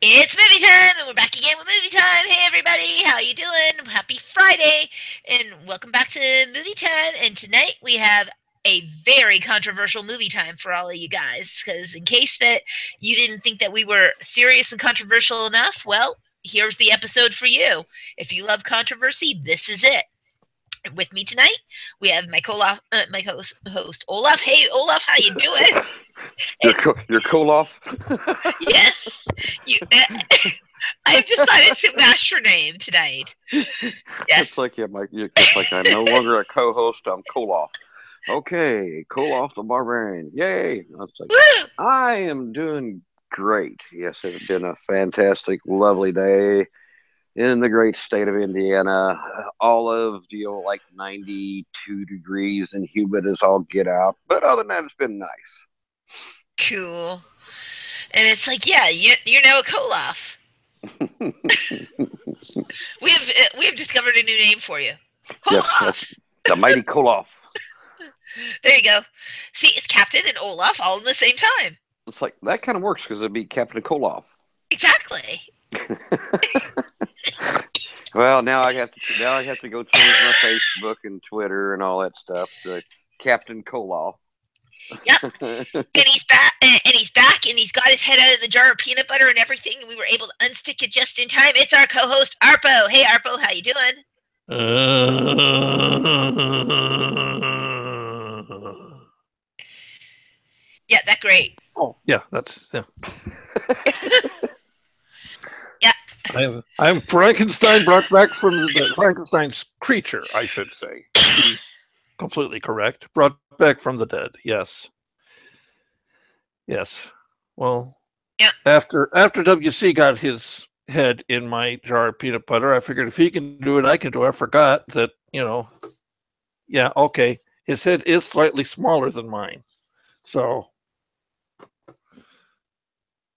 It's movie time, and we're back again with movie time. Hey, everybody, how you doing? Happy Friday, and welcome back to movie time. And tonight we have a very controversial movie time for all of you guys. Because in case that you didn't think that we were serious and controversial enough, well, here's the episode for you. If you love controversy, this is it. With me tonight, we have my host Olaf. Hey, Olaf, how you doing? You're cool off. Yes, you. I've decided to mash your name tonight. It's Yes. like it's like I'm no longer a co-host. I'm cool off. Okay, cool off the barbarian. Yay! Like, Woo! I am doing great. Yes, it's been a fantastic, lovely day in the great state of Indiana. All of like 92 degrees and humid as all get out. But other than that, it's been nice. Cool. And it's like, yeah, you're now a Koloff. we have discovered a new name for you. Yes, Olaf. the mighty cool off. There you go. See, it's Captain and Olaf all in the same time. It's like that kind of works because it'd be Captain Koloff. Exactly. Well, now I have to go change my Facebook and Twitter and all that stuff to Captain Koloff. Yep. And he's back. And he's got his head out of the jar of peanut butter and everything. And we were able to unstick it just in time. It's our co-host Arpo. Hey, Arpo, how you doing? Yeah, that's great. Oh, yeah, that's yeah. Yeah. I'm Frankenstein brought back from the Frankenstein's creature, I should say. To be completely correct. Brought back from the dead. Yes. Yes. Well, Yeah. after WC got his head in my jar of peanut butter, I figured if he can do it, I can do it. I forgot that, yeah, okay. His head is slightly smaller than mine. So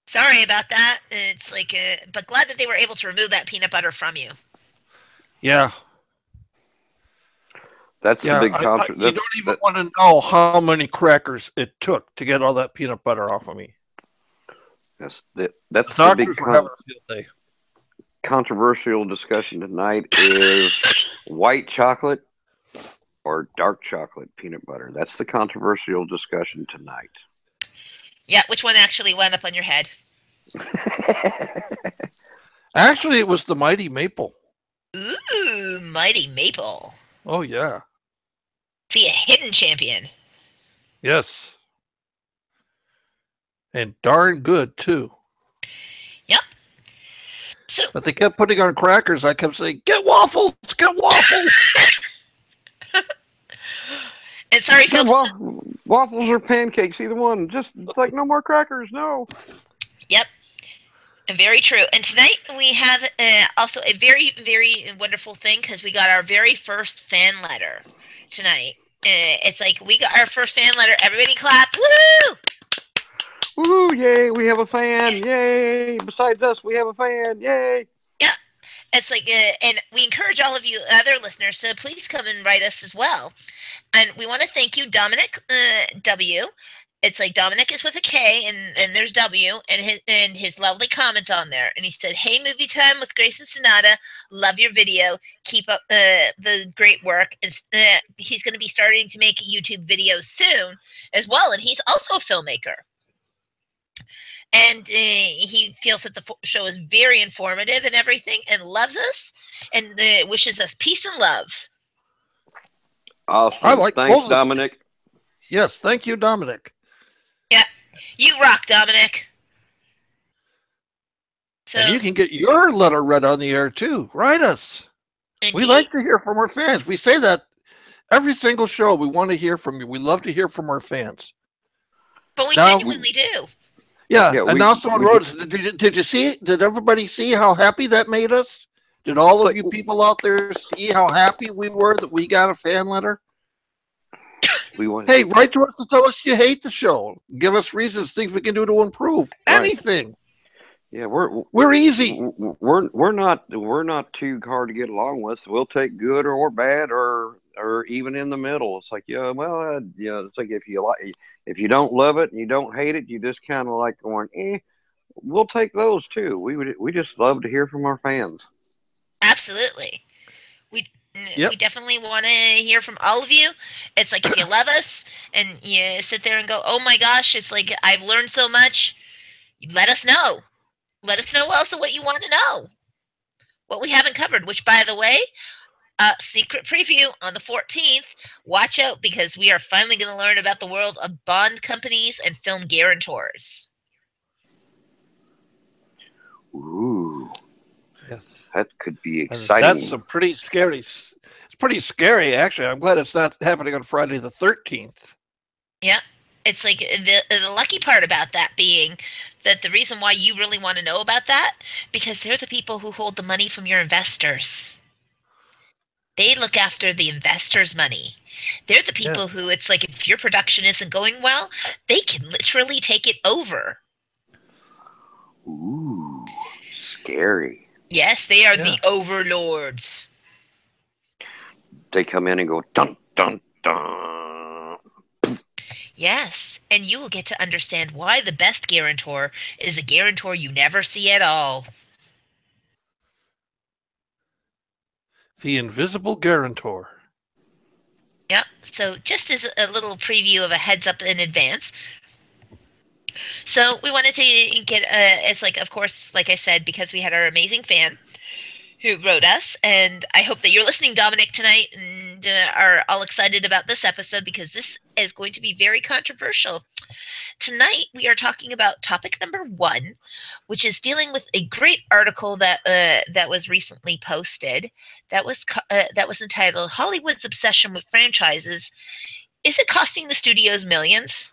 Sorry about that. It's like, but glad that they were able to remove that peanut butter from you. yeah. That's the big controversy. You don't even want to know how many crackers it took to get all that peanut butter off of me. That's the big day. Controversial discussion tonight is white chocolate or dark chocolate peanut butter. That's the controversial discussion tonight. Yeah, which one actually wound up on your head? Actually, it was the Mighty Maple. Ooh, Mighty Maple. Oh, yeah. See, a hidden champion. Yes. And darn good, too. Yep. But they kept putting on crackers. I kept saying, get waffles! Get waffles! And sorry, folks. Waffles or pancakes, either one. Just, it's like, no more crackers, no. Yep. Very true. And tonight we have also a very, very wonderful thing because we got our very first fan letter tonight. It's like we got our first fan letter. Everybody clap. Woo! Woo, yay, we have a fan. Yay. Besides us, we have a fan. Yay. Yeah. It's like, and we encourage all of you other listeners to please come and write us as well. And we want to thank you, Dominic W. It's like Dominic is with a K and there's W and his lovely comment on there. And he said, "Hey, movie time with Grace and Sonata. Love your video. Keep up the great work." And he's going to be starting to make YouTube videos soon as well. And he's also a filmmaker. And he feels that the show is very informative and everything and loves us and wishes us peace and love. Awesome. Thanks, Dominic. Yes, thank you, Dominic. Yeah, you rock, Dominic. So, and you can get your letter read on the air, too. Write us. Indeed. We like to hear from our fans. We say that every single show. We want to hear from you. We love to hear from our fans. But we genuinely do. Yeah, and now someone wrote, did you see, did everybody see how happy that made us? Did all of you people out there see how happy we were that we got a fan letter? Hey, write to us to tell us you hate the show. Give us reasons, things we can do to improve. Right. Anything. Yeah, we're easy. We're not too hard to get along with. We'll take good or bad or even in the middle. It's like, it's like if you don't love it and you don't hate it, you just kind of like going, we'll take those too. We just love to hear from our fans. Absolutely. We Yep. we definitely want to hear from all of you. It's like if you love us and you sit there and go, "Oh my gosh, it's like I've learned so much." Let us know. Let us know also what you want to know, what we haven't covered. Which, by the way, secret preview on the 14th. Watch out because we are finally going to learn about the world of bond companies and film guarantors. Ooh, Yes. that could be And that's exciting. some pretty scary. It's pretty scary, actually. I'm glad it's not happening on Friday the 13th. Yeah. It's like the lucky part about that being that the reason why you really want to know about that because they're the people who hold the money from your investors. They look after the investors' money. They're the Yeah. people who it's like if your production isn't going well, they can literally take it over. Ooh, scary. Yes, they are Yeah. the overlords. They come in and go dun dun dun. Yes, and you will get to understand why the best guarantor is a guarantor you never see at all. The invisible guarantor. Yep. So just as a little preview of a heads up in advance. So we wanted to get it's like of course, like I said, because we had our amazing fan who wrote us, and I hope that you're listening, Dominic, tonight, and are all excited about this episode because this is going to be very controversial. Tonight we are talking about topic number 1, which is dealing with a great article that was recently posted. That was entitled "Hollywood's Obsession with Franchises: Is it Costing the Studios Millions?"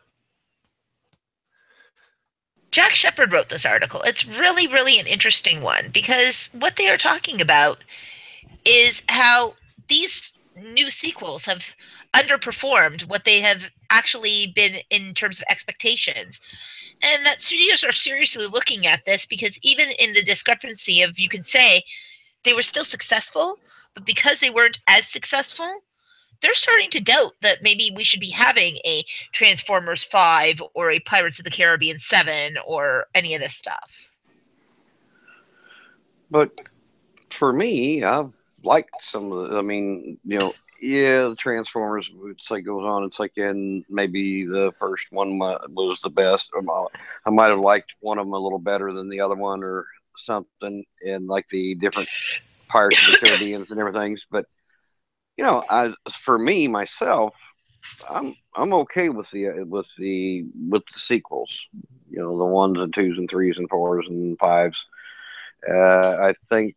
Jack Shepard wrote this article. It's really, really an interesting one because what they are talking about is how these new sequels have underperformed what they have actually been in terms of expectations. And that studios are seriously looking at this because even in the discrepancy of, you can say, they were still successful, but because they weren't as successful, they're starting to doubt that maybe we should be having a Transformers 5 or a Pirates of the Caribbean 7 or any of this stuff. But for me, I've liked some of the. I mean, yeah, the Transformers. It's like goes on. It's like in maybe the first one was the best. I might have liked one of them a little better than the other one, or something. In like the different Pirates of the Caribbeans and everything. But I for me myself, I'm okay with the sequels. The ones and twos and threes and fours and fives. I think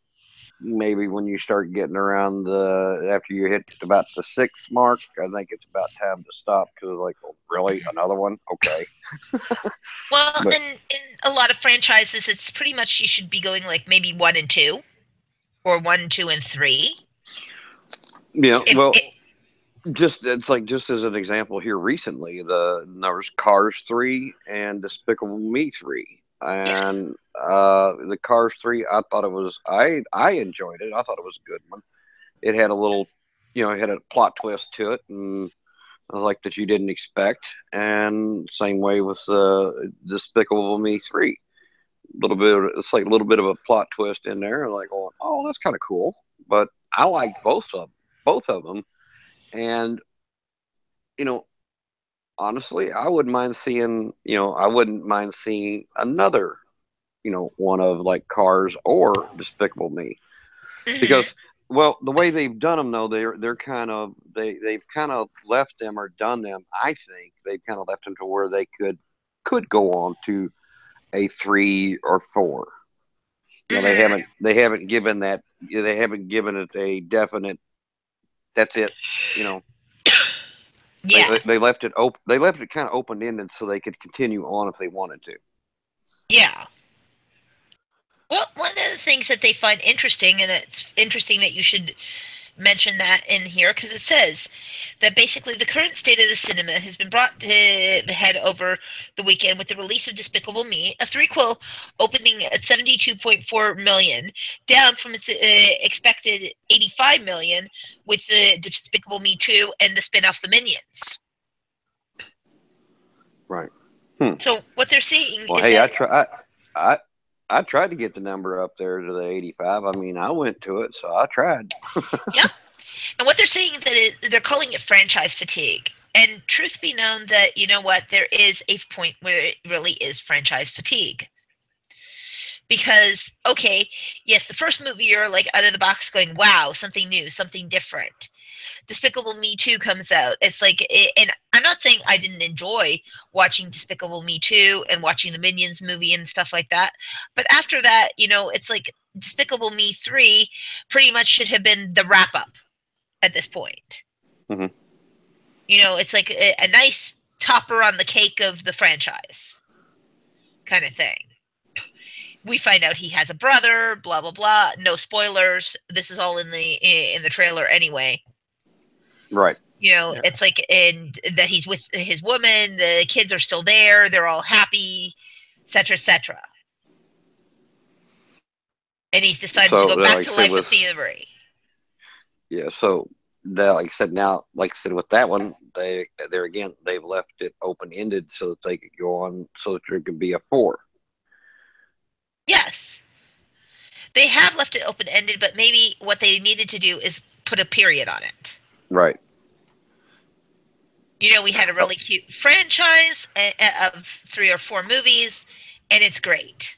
maybe when you start getting around after you hit about the sixth mark, I think it's about time to stop because like, well, really another one? Okay, Well, but in a lot of franchises, it's pretty much you should be going like maybe 1 and 2 or 1, 2, and 3. If well, it, just as an example here recently, there was Cars 3 and Despicable Me 3. yeah, And the Cars 3, I thought it was I enjoyed it. I thought it was a good one. It had a little, it had a plot twist to it, and I like that you didn't expect. And same way with Despicable Me 3. It's like a little bit of a plot twist in there, and like, oh, that's kind of cool. But I liked both of them, and you know, honestly, I wouldn't mind seeing another, one of like Cars or Despicable Me mm-hmm, because, well, the way they've done them though, they're kind of they've kind of left them or done them. I think they've kind of left them to where they could go on to a 3 or 4. mm-hmm, They haven't given that they haven't given it a definite. That's it. You know, yeah, they left it open. They left it kind of open ended so they could continue on if they wanted to. yeah. Well, one of the things that they find interesting, and it's interesting that you should mention that in here because it says that basically the current state of the cinema has been brought to the head over the weekend with the release of Despicable Me, a threequel opening at 72.4 million, down from its expected 85 million with the Despicable Me 2 and the spin-off The Minions. Right. Hmm. So what they're seeing Well, is hey, that I I tried to get the number up there to the 85. I mean, I went to it, so I tried. Yep. And what they're saying that they're calling it franchise fatigue. And truth be known, that you know what, there is a point where it really is franchise fatigue. Because okay, yes, the first movie you're like out of the box going, wow, something new, something different. Despicable Me 2 comes out. It's like, and I'm not saying I didn't enjoy watching Despicable Me 2 and watching the Minions movie and stuff like that. But after that, it's like Despicable Me 3 pretty much should have been the wrap up at this point. Hmm. It's like a nice topper on the cake of the franchise kind of thing. We find out he has a brother, blah blah blah. No spoilers. This is all in the trailer anyway. Right. Yeah. It's like, and that he's with his woman, the kids are still there, they're all happy, etc., etc. And he's decided to So, go back like to I said, life with with Thievery. yeah. So that, like I said, now, like I said, with that one, they've left it open ended so that they could go on, so that there could be a four. Yes, they have left it open ended, but maybe what they needed to do is put a period on it. Right. We had a really cute franchise of 3 or 4 movies, and it's great.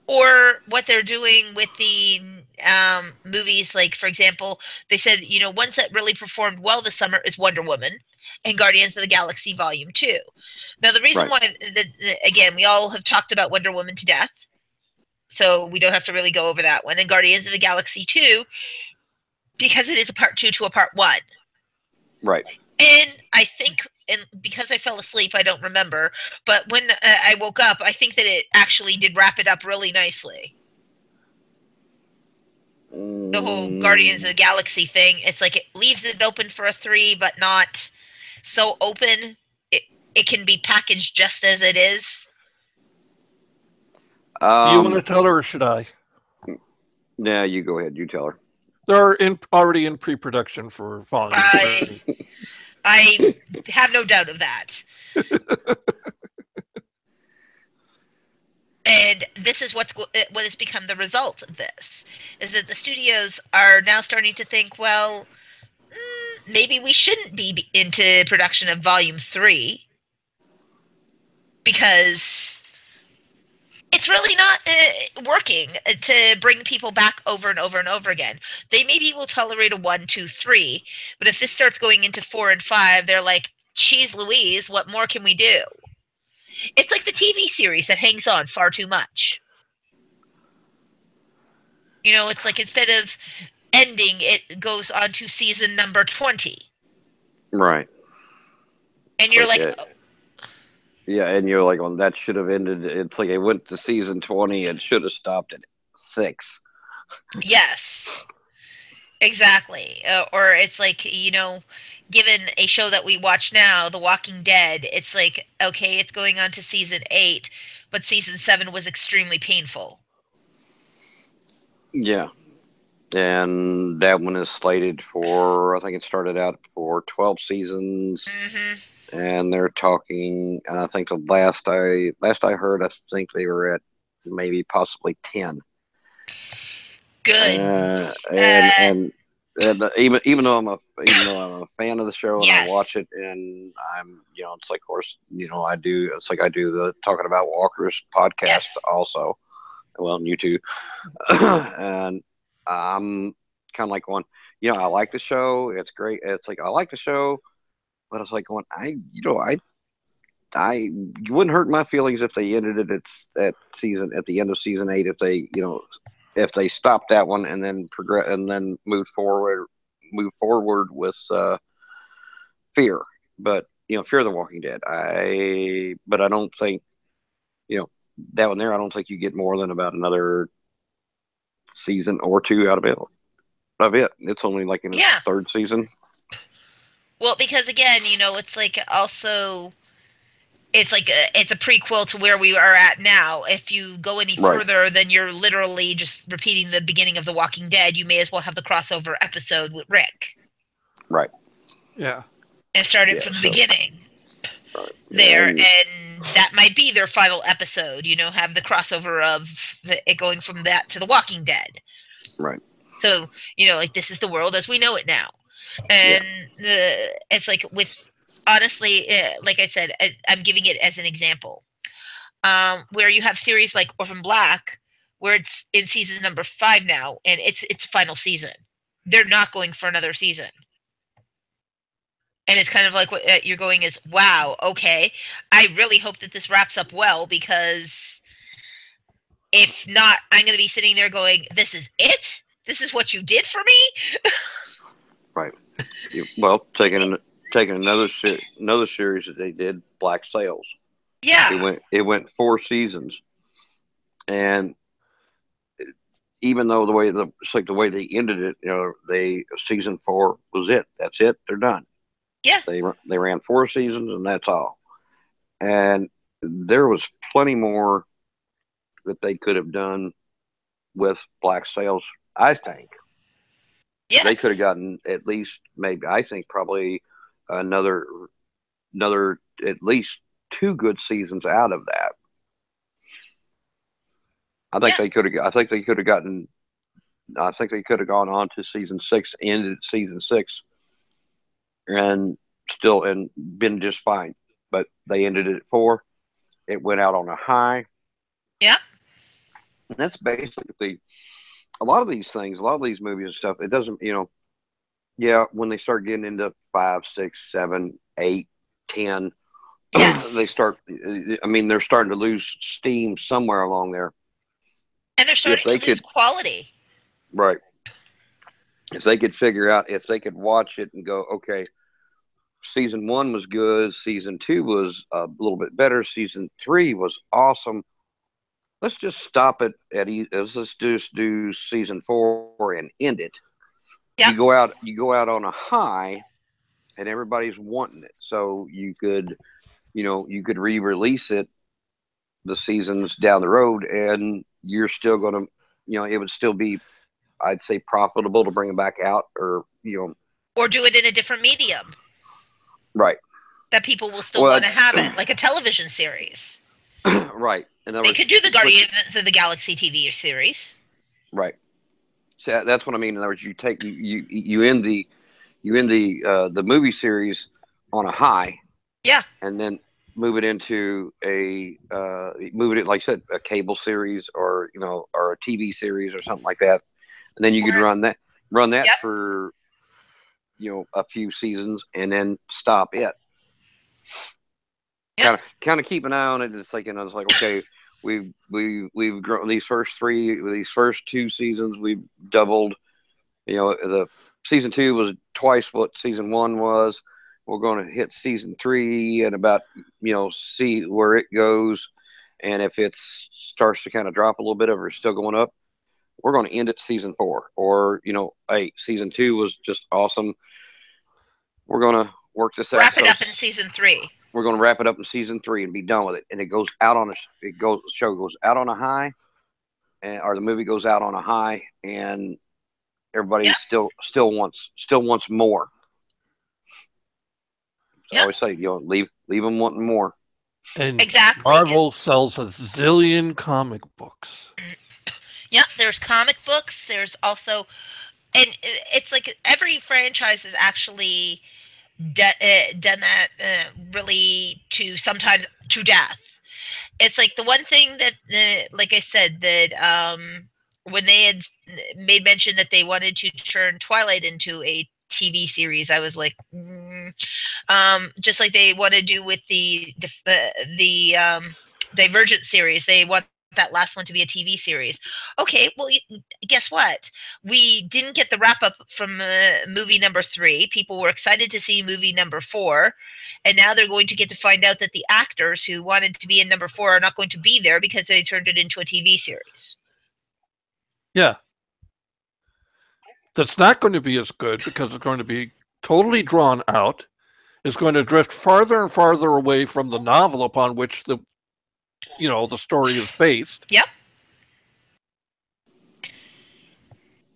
Or what they're doing with the movies, like for example, they said ones that really performed well this summer is Wonder Woman and Guardians of the Galaxy Volume 2. Now the reason Right. why, again, we all have talked about Wonder Woman to death, so we don't have to really go over that one. And Guardians of the Galaxy 2, because it is a part 2 to a part 1. Right. And I think, and because I fell asleep, I don't remember, but when I woke up, I think that it actually did wrap it up really nicely. The whole Guardians of the Galaxy thing, it's like it leaves it open for a 3, but not so open. It can be packaged just as it is. Do you want to tell her, or should I? Yeah, you go ahead. You tell her. They're already in pre-production for Volume 3. I have no doubt of that. And this is what has become the result of this, is that the studios are now starting to think, well, maybe we shouldn't be into production of Volume 3, because it's really not working to bring people back over and over and over again. They maybe will tolerate a 1, 2, 3, but if this starts going into 4 and 5, they're like, geez Louise, what more can we do? It's like the TV series that hangs on far too much. It's like instead of ending, it goes on to season number 20. Right. And you're like, oh. Yeah, and you're like, well, that should have ended. It's like it went to season 20. It should have stopped at 6. Yes, exactly. Or it's like, given a show that we watch now, The Walking Dead, it's like, okay, it's going on to season 8, but season 7 was extremely painful. Yeah. And that one is slated for, I think it started out for 12 seasons. Mm-hmm. And they're talking, and I think the last I heard, I think they were at maybe possibly 10. Good. And even though I'm a fan of the show, and yes. I watch it, and I'm, it's like, of course, I do the Talking About Walkers podcast yes. also. Well, you too. And I'm kind of like going, I like the show. It's great. It's like, I like the show, but it's like going, you wouldn't hurt my feelings if they ended it at the end of season 8, if they stopped that one and then progress and then move forward with Fear. But Fear the Walking Dead. But I don't think that one there. I don't think you get more than about another season or 2 out of it. It's only like in its 3rd season. Well, because again, it's like also, it's like it's a prequel to where we are at now. If you go any further, then you're literally just repeating the beginning of The Walking Dead. You may as well have the crossover episode with Rick. Right. Yeah. And start it from the beginning. Right. There, and and that might be their final episode. Have the crossover of it going from that to The Walking Dead. Right. So like this is the world as we know it now, Yeah. and it's like with honestly, like I said, I'm giving it as an example. Where you have series like Orphan Black, where it's in season number 5 now, and it's final season. They're not going for another season. And it's kind of like what you're going is, wow, okay. I really hope that this wraps up well, because if not, I'm going to be sitting there going, this is it? This is what you did for me? Right. Well, taking another series that they did, Black Sails. Yeah. It went 4 seasons, and even though the way they ended it, season 4 was it. That's it. They're done. Yeah. They ran 4 seasons, and that's all. And there was plenty more that they could have done with Black Sails. I think they could have Yes. gotten at least, maybe, I think probably another at least 2 good seasons out of that. I think Yeah. they could have. I think they could have gotten. I think they could have gone on to season 6, ended season 6, and been just fine. But they ended it at 4. It went out on a high. Yeah. And that's basically a lot of these things, a lot of these movies and stuff. It doesn't, yeah, when they start getting into 5, 6, 7, 8, 10, they Yes. start. I mean, they're starting to lose steam somewhere along there. And they're If starting they to lose could, quality. right? If they could figure out, if they could watch it and go, okay, season 1 was good, season 2 was a little bit better, season 3 was awesome. Let's just stop it at. Let's just do season 4 and end it. Yep. You go out on a high, and everybody's wanting it. So you could re-release it the seasons down the road, and you're still going to, it would still be, I'd say, profitable to bring it back out, or Or do it in a different medium right. that people will still Well, want to have it, like a television series. right. In other They words, could do the put Guardians of the Galaxy TV series. right. So that's what I mean. In other words, you end the movie series on a high, Yeah. and then move it into move it, like I said, a cable series, or or a TV series or something like that, and then you could Or run that yep. for a few seasons, and then stop it. Yep. Kind of keep an eye on it. It's like, it's like, okay, we've grown these first 2 seasons. We've doubled. The season 2 was twice what season 1 was. We're going to hit season 3 and about, see where it goes. And if it starts to kind of drop a little bit, or it's still going up, we're going to end at season 4. Or, hey, season 2 was just awesome. We're going to work this out. Wrap it up in season 3. We're going to wrap it up in season 3 and be done with it. And it goes out on the show goes out on a high, or the movie goes out on a high, and everybody Yep. still wants more. I Yep. always say, leave them wanting more. And Exactly. Marvel sells a zillion comic books. Yeah, there's comic books. There's also, and it's like every franchise has actually done that really to sometimes to death. It's like the one thing that, like I said, that when they had made mention that they wanted to turn Twilight into a TV series, I was like, just like they want to do with the Divergent series, they want that last one to be a TV series. Okay, well, guess what? We didn't get the wrap up from movie number 3. People were excited to see movie number 4, and now they're going to get to find out that the actors who wanted to be in number 4 are not going to be there because they turned it into a TV series. Yeah. That's not going to be as good because it's going to be totally drawn out. It's going to drift farther and farther away from the novel upon which the story is based. Yep.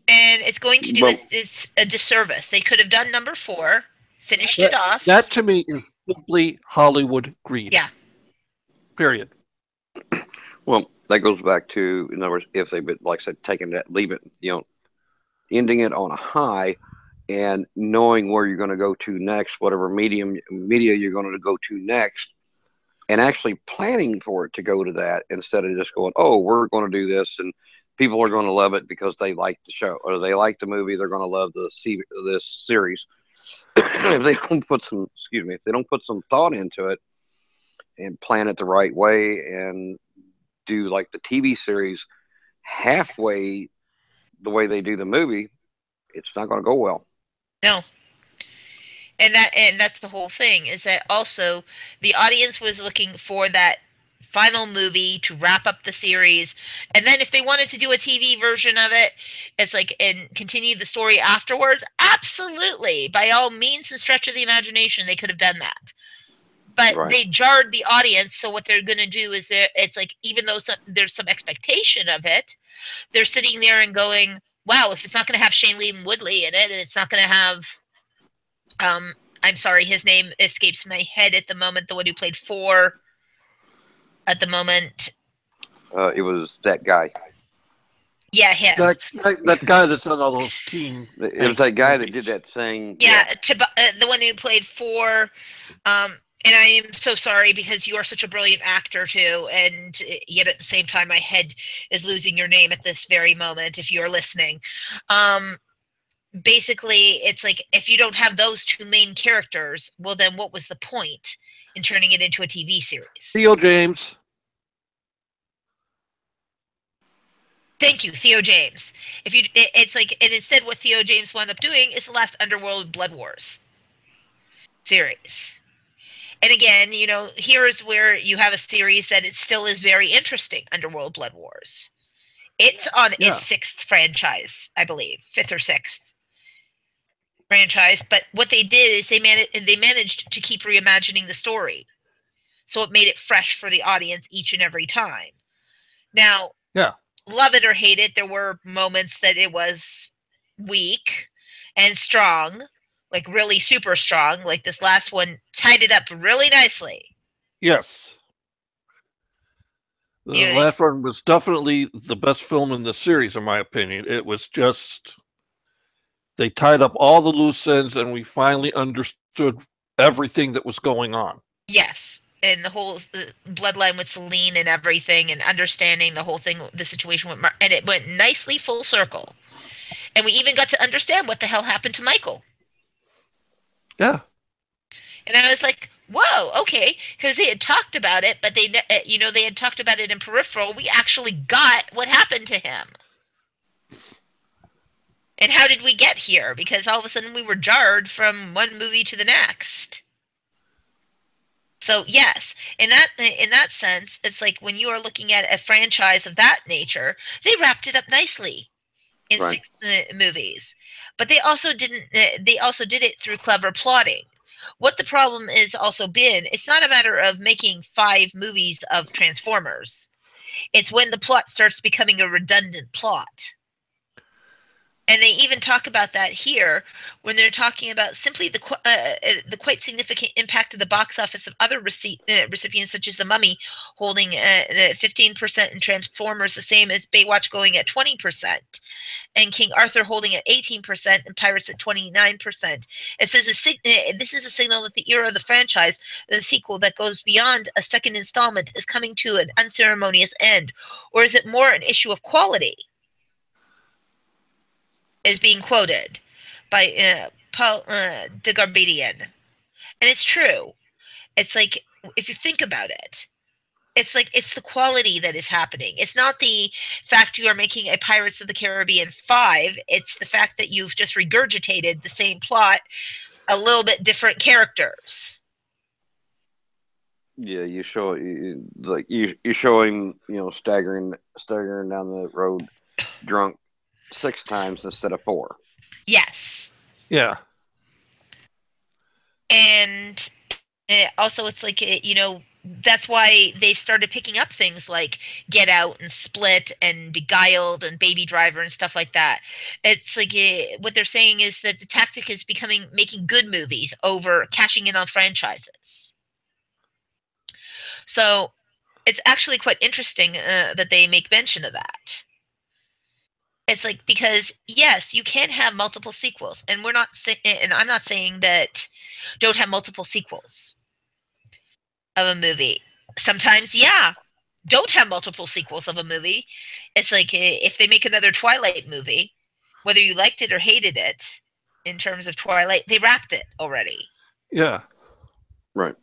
And it's going to do a disservice. They could have done number 4, finished it off. That to me is simply Hollywood greed. Yeah. Period. Well, that goes back to, in other words, if they've been, like I said, taking that, leave it, ending it on a high, and knowing where you're going to go to next, whatever media you're going to go to next, and actually planning for it to go to that instead of just going, oh, we're going to do this, and people are going to love it because they like the show or they like the movie. They're going to love this series. If they don't put some, excuse me, if they don't put some thought into it and plan it the right way and do like the TV series halfway the way they do the movie, it's not going to go well. No. And that's the whole thing, is that also the audience was looking for that final movie to wrap up the series, and then if they wanted to do a TV version of it, it's like, and continue the story afterwards, absolutely, by all means and stretch of the imagination, they could have done that. But Right. they jarred the audience, so what they're going to do is, it's like, even though there's some expectation of it, they're sitting there and going, wow, if it's not going to have Shane Lee Woodley in it, and it's not going to have I'm sorry, his name escapes my head at the moment, the one who played 4 at the moment. It was that guy. Yeah, him. That guy that's on all those teen. It was that guy that did that thing. Yeah, the one who played 4. And I am so sorry, because you are such a brilliant actor too, and yet at the same time my head is losing your name at this very moment if you're listening. Basically, it's like, if you don't have those two main characters, well then what was the point in turning it into a TV series? Theo James. Thank you, Theo James. It's like, and instead what Theo James wound up doing is the last Underworld Blood Wars series. And again, here is where you have a series that it still is very interesting, Underworld Blood Wars. It's on its 6th franchise, I believe, 5th or 6th franchise. But what they did is they managed to keep reimagining the story, so it made it fresh for the audience each and every time. Now, love it or hate it, there were moments that it was weak and strong, like really super strong. Like this last one tied it up really nicely. Yes. The last one was definitely the best film in the series, in my opinion. It was just, they tied up all the loose ends, and we finally understood everything that was going on. Yes, and the whole bloodline with Celine and everything, and understanding the whole thing, the situation with and it went nicely full circle. And we even got to understand what the hell happened to Michael. Yeah. And I was like, whoa, okay, because they had talked about it, but they had talked about it in peripheral. We actually got what happened to him. And how did we get here? Because all of a sudden we were jarred from one movie to the next. So yes, in that sense, it's like, when you are looking at a franchise of that nature, they wrapped it up nicely in 6 movies. But they also didn't. They also did it through clever plotting. What the problem is also been, it's not a matter of making 5 movies of Transformers. It's when the plot starts becoming a redundant plot. And they even talk about that here when they're talking about simply the quite significant impact of the box office of other recipients, such as The Mummy holding 15%, and Transformers the same as Baywatch going at 20%, and King Arthur holding at 18%, and Pirates at 29%. It says this is a signal that the era of the franchise, the sequel that goes beyond a second installment, is coming to an unceremonious end. Or is it more an issue of quality? Is being quoted by Paul de Garbadian. And it's true. It's like, if you think about it, it's like, it's the quality that is happening. It's not the fact you are making a Pirates of the Caribbean 5. It's the fact that you've just regurgitated the same plot, a little bit different characters. Yeah, you show like you show him, staggering down the road drunk 6 times instead of 4. Yes. Yeah. And also, it's like, that's why they started picking up things like Get Out and Split and Beguiled and Baby Driver and stuff like that. It's like, what they're saying is that the tactic is making good movies over cashing in on franchises. So it's actually quite interesting that they make mention of that. It's like, because yes, you can have multiple sequels, and and I'm not saying that don't have multiple sequels of a movie. Sometimes, yeah, don't have multiple sequels of a movie. It's like, if they make another Twilight movie, whether you liked it or hated it, in terms of Twilight, they wrapped it already. Yeah. Right.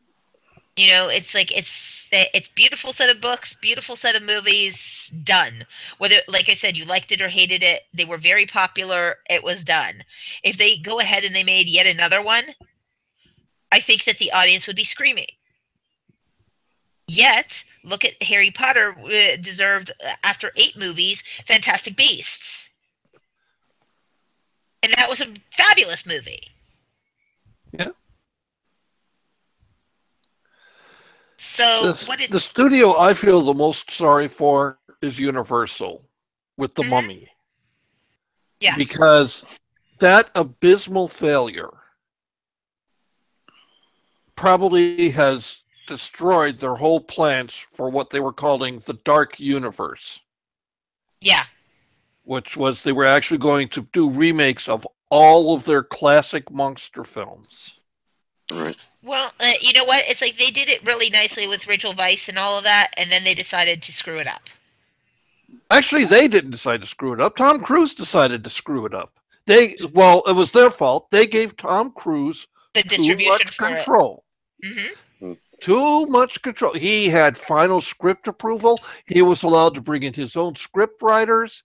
You know, it's like, it's beautiful set of books, beautiful set of movies, done. Whether, like I said, you liked it or hated it, they were very popular. It was done. If they go ahead and they made yet another one, I think that the audience would be screaming. Yet, look at Harry Potter, deserved, after 8 movies, Fantastic Beasts, and that was a fabulous movie. Yeah. So what did? The studio I feel the most sorry for is Universal with The Mhm. Mummy. Yeah. Because that abysmal failure probably has destroyed their whole plans for what they were calling the Dark Universe. Yeah. Which was they were actually going to do remakes of all of their classic monster films. Right. Well, you know what? It's like they did it really nicely with Rachel Weisz and all of that, and then they decided to screw it up. Actually, they didn't decide to screw it up. Tom Cruise decided to screw it up. Well, it was their fault. They gave Tom Cruise The too distribution much for it. control. Mm-hmm. Too much control. He had final script approval. He was allowed to bring in his own script writers.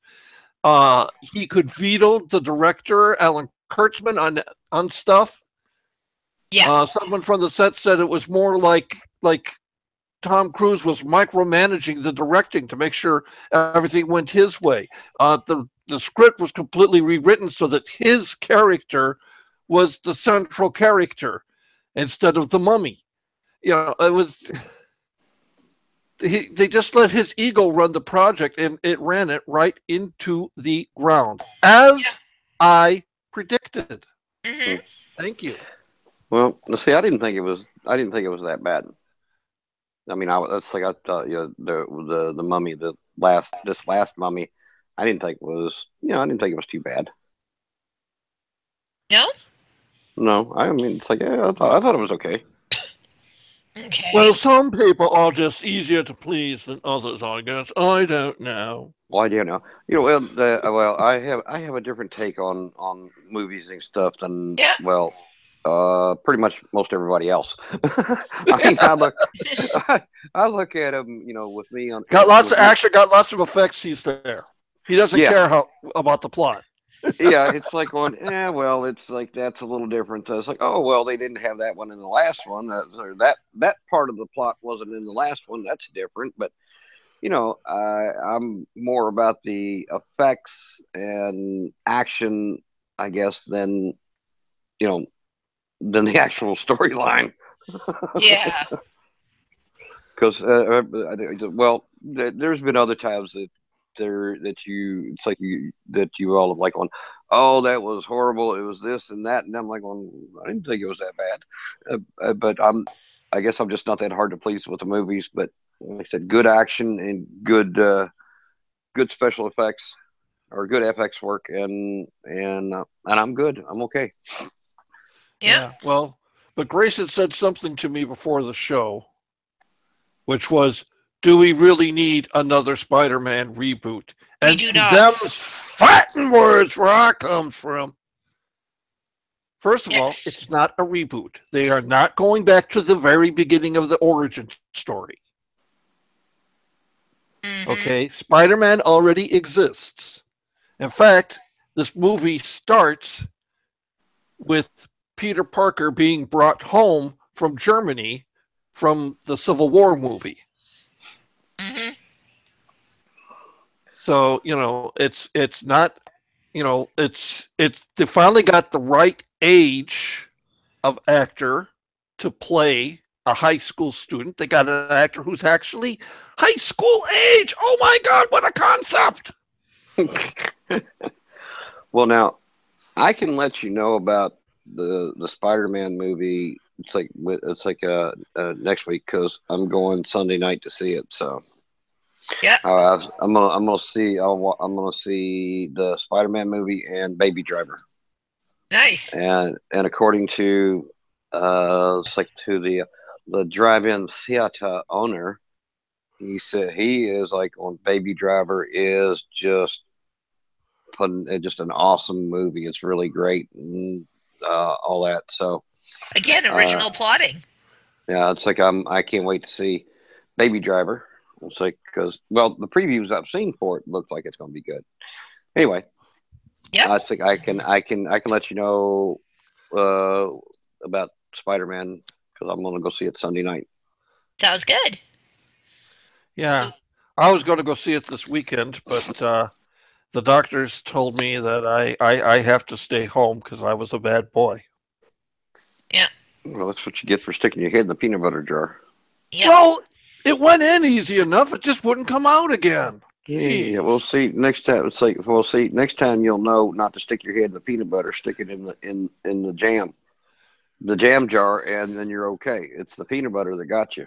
He could veto the director, Alan Kurtzman, on stuff. Yeah. Someone from the set said it was more like Tom Cruise was micromanaging the directing to make sure everything went his way. The script was completely rewritten so that his character was the central character instead of the mummy. You know, it was they just let his ego run the project, and it ran it right into the ground, as Yeah. I predicted. Mm-hmm. Thank you. Well, see, I didn't think it was. I didn't think it was that bad. I mean, that's like I thought. You know, the mummy, this last mummy, I didn't think was. I didn't think it was too bad. No. No, I mean, it's like I thought it was okay. Okay. Well, some people are just easier to please than others, I guess. I don't know. Well, I do know. I have a different take on movies and stuff than Yeah. pretty much most everybody else. I mean, I look at him, with me on Got lots with of me. action, got lots of effects. He's there. He doesn't Yeah, care about the plot. yeah. It's like going, well, it's like that's a little different. So it's like, oh, well, they didn't have that one in the last one. That part of the plot wasn't in the last one. That's different, but. I'm more about the effects and action, I guess, you know, than the actual storyline. Yeah. Because, there's been other times it's like that you all have like on, oh, that was horrible. It was this and that, and I'm like, well, I didn't think it was that bad. But I guess I'm just not that hard to please with the movies. But like I said, good action and good special effects or good FX work, and I'm good. I'm okay. Yeah. Yeah, well, but Grace had said something to me before the show, which was, do we really need another Spider-Man reboot? We And do not. them's fighting words where I come from. First of all, Yes. it's not a reboot. They are not going back to the very beginning of the origin story. Mm-hmm. Okay, Spider-Man already exists. In fact, this movie starts with Peter Parker being brought home from Germany from the Civil War movie. Mm-hmm. So, it's not, it's they finally got the right age of actor to play a high school student. They got an actor who's actually high school age. Oh my God, what a concept! Well, now I can let you know about the Spider-Man movie. It's like next week because I'm going Sunday night to see it. So Yep. I'm gonna see the Spider-Man movie and Baby Driver. Nice. And according to it's like to the drive-in theater owner, he said he is like on Baby Driver is just an awesome movie. It's really great and all that. So Again, uh, original plotting. yeah, it's like I can't wait to see Baby Driver. It's like because well the previews I've seen for it look like it's going to be good. Anyway, Yep. I think I can let you know uh, about Spider Man because I'm gonna go see it Sunday night. Sounds good. Yeah, So, I was going to go see it this weekend, but the doctors told me that I have to stay home because I was a bad boy. yeah. Well, that's what you get for sticking your head in the peanut butter jar. Yep. Well, it went in easy enough. It just wouldn't come out again. Yeah, Jeez. we'll see next time. It's like we'll see next time. You'll know not to stick your head in the peanut butter. Stick it in the jam jar, and then you're okay. It's the peanut butter that got you.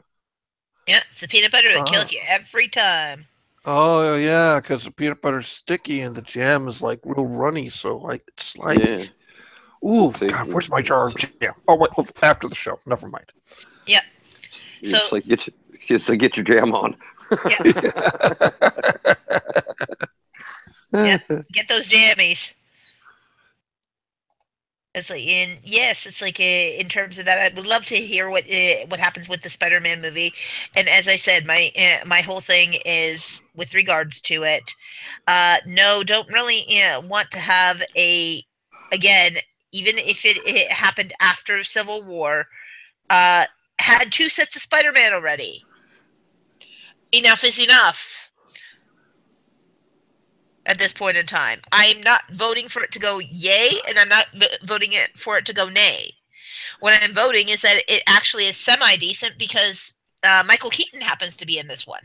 Yeah. It's the peanut butter that Uh, kills you every time. oh yeah, because the peanut butter's sticky and the jam is like real runny. So like it's Yeah. like, ooh, See, God, where's my jar of jam? Oh wait, after the show. Never mind. Yep. So, it's like get your jam on. yeah. Yep. Get those jammies. It's like in yes, it's like in terms of that, I would love to hear what happens with the Spider-Man movie. And as I said, my whole thing is with regards to it. No, don't really want to have a again, even if it happened after Civil War. Uh, had two sets of Spider-Man already. Enough is enough at this point in time. I'm not voting for it to go yay, and I'm not voting for it to go nay. What I'm voting is that it actually is semi decent because Michael Keaton happens to be in this one.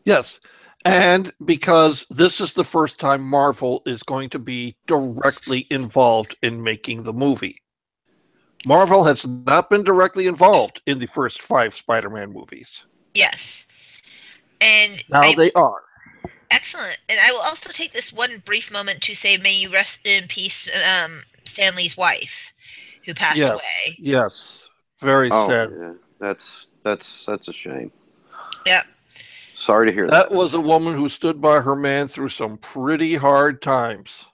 Yes. And because this is the first time Marvel is going to be directly involved in making the movie. Marvel has not been directly involved in the first 5 Spider-Man movies. Yes, and Now I they are. excellent. And I will also take this one brief moment to say, may you rest in peace, Stanley's wife, who passed Yes. away. Yes. Very Oh sad. yeah, that's a shame. Yeah, Sorry to hear that. That was a woman who stood by her man through some pretty hard times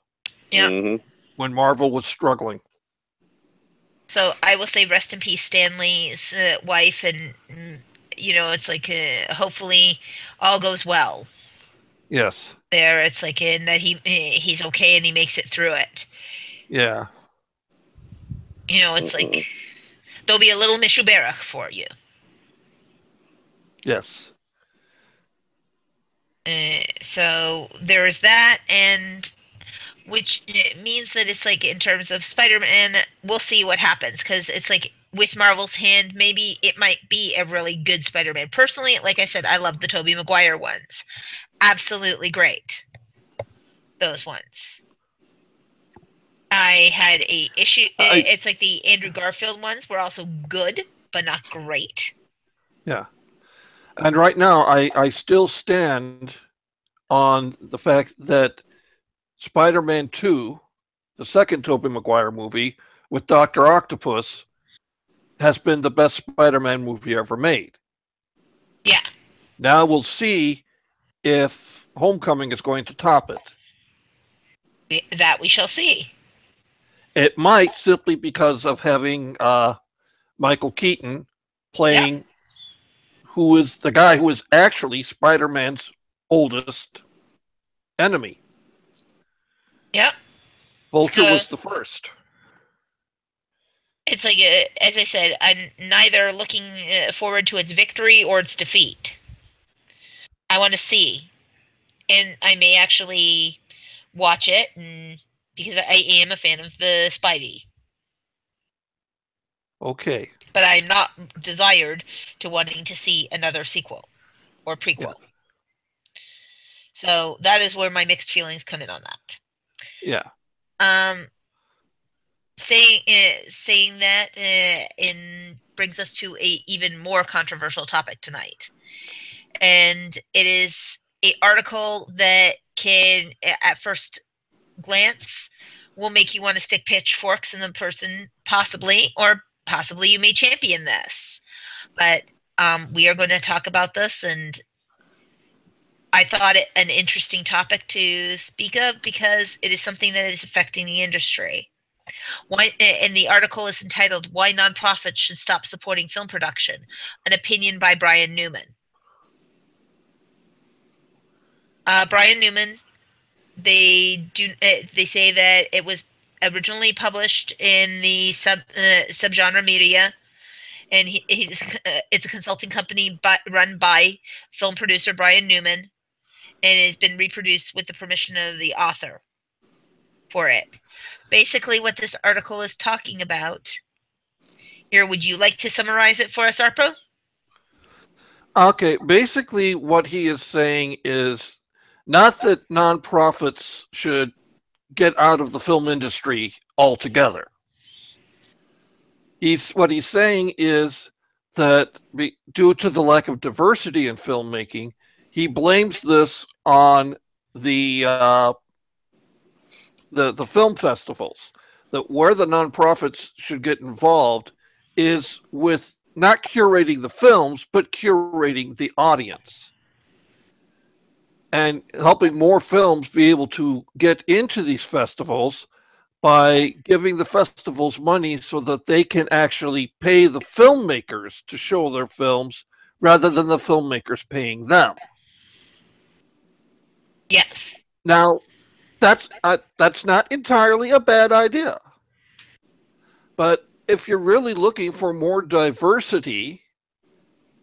yeah. Hmm. when Marvel was struggling. So I will say, rest in peace, Stanley's wife, and it's like hopefully all goes well Yes. there. It's like in that he's okay and he makes it through it. Yeah. It's like there'll be a little Mishubera for you. Yes. So there is that, and which means that it's like in terms of Spider-Man, we'll see what happens because it's like with Marvel's hand, maybe it might be a really good Spider-Man. Personally, like I said, I love the Tobey Maguire ones. Absolutely great. Those ones. I had a issue. I It's like the Andrew Garfield ones were also good, but not great. yeah. And right now I still stand on the fact that Spider-Man 2, the second Tobey Maguire movie with Dr. Octopus, has been the best Spider-Man movie ever made. Yeah, Now we'll see if Homecoming is going to top it. that we shall see. It might simply because of having Michael Keaton Yeah, playing who is the guy who is actually Spider-Man's oldest enemy. yeah. Vulture So was the first. it's like, as I said, I'm neither looking forward to its victory or its defeat. I want to see, and I may actually watch it, because I am a fan of the Spidey, Okay. but I'm not desired to wanting to see another sequel or Yeah. prequel. So that is where my mixed feelings come in on that. Yeah. Um, saying that brings us to a even more controversial topic tonight, and it is a article that can, at first glance, will make you want to stick pitchforks in the person, possibly, or possibly you may champion this. But we are going to talk about this, and I thought it an interesting topic to speak of because it is something that is affecting the industry. Why, and the article is entitled "Why Nonprofits Should Stop Supporting Film Production," an opinion by Brian Newman. Brian Newman, they say that it was originally published in the subgenre media, and it's a consulting company run by film producer Brian Newman, and it has been reproduced with the permission of the author for it. Basically, what this article is talking about here, would you like to summarize it for us, Arpo? Okay, basically what he is saying is not that nonprofits should get out of the film industry altogether. What he's saying is that due to the lack of diversity in filmmaking, he blames this on the the film festivals. That where the nonprofits should get involved is with not curating the films, but curating the audience and helping more films be able to get into these festivals by giving the festivals money so that they can actually pay the filmmakers to show their films rather than the filmmakers paying them. Yes. Now, that's not entirely a bad idea. But if you're really looking for more diversity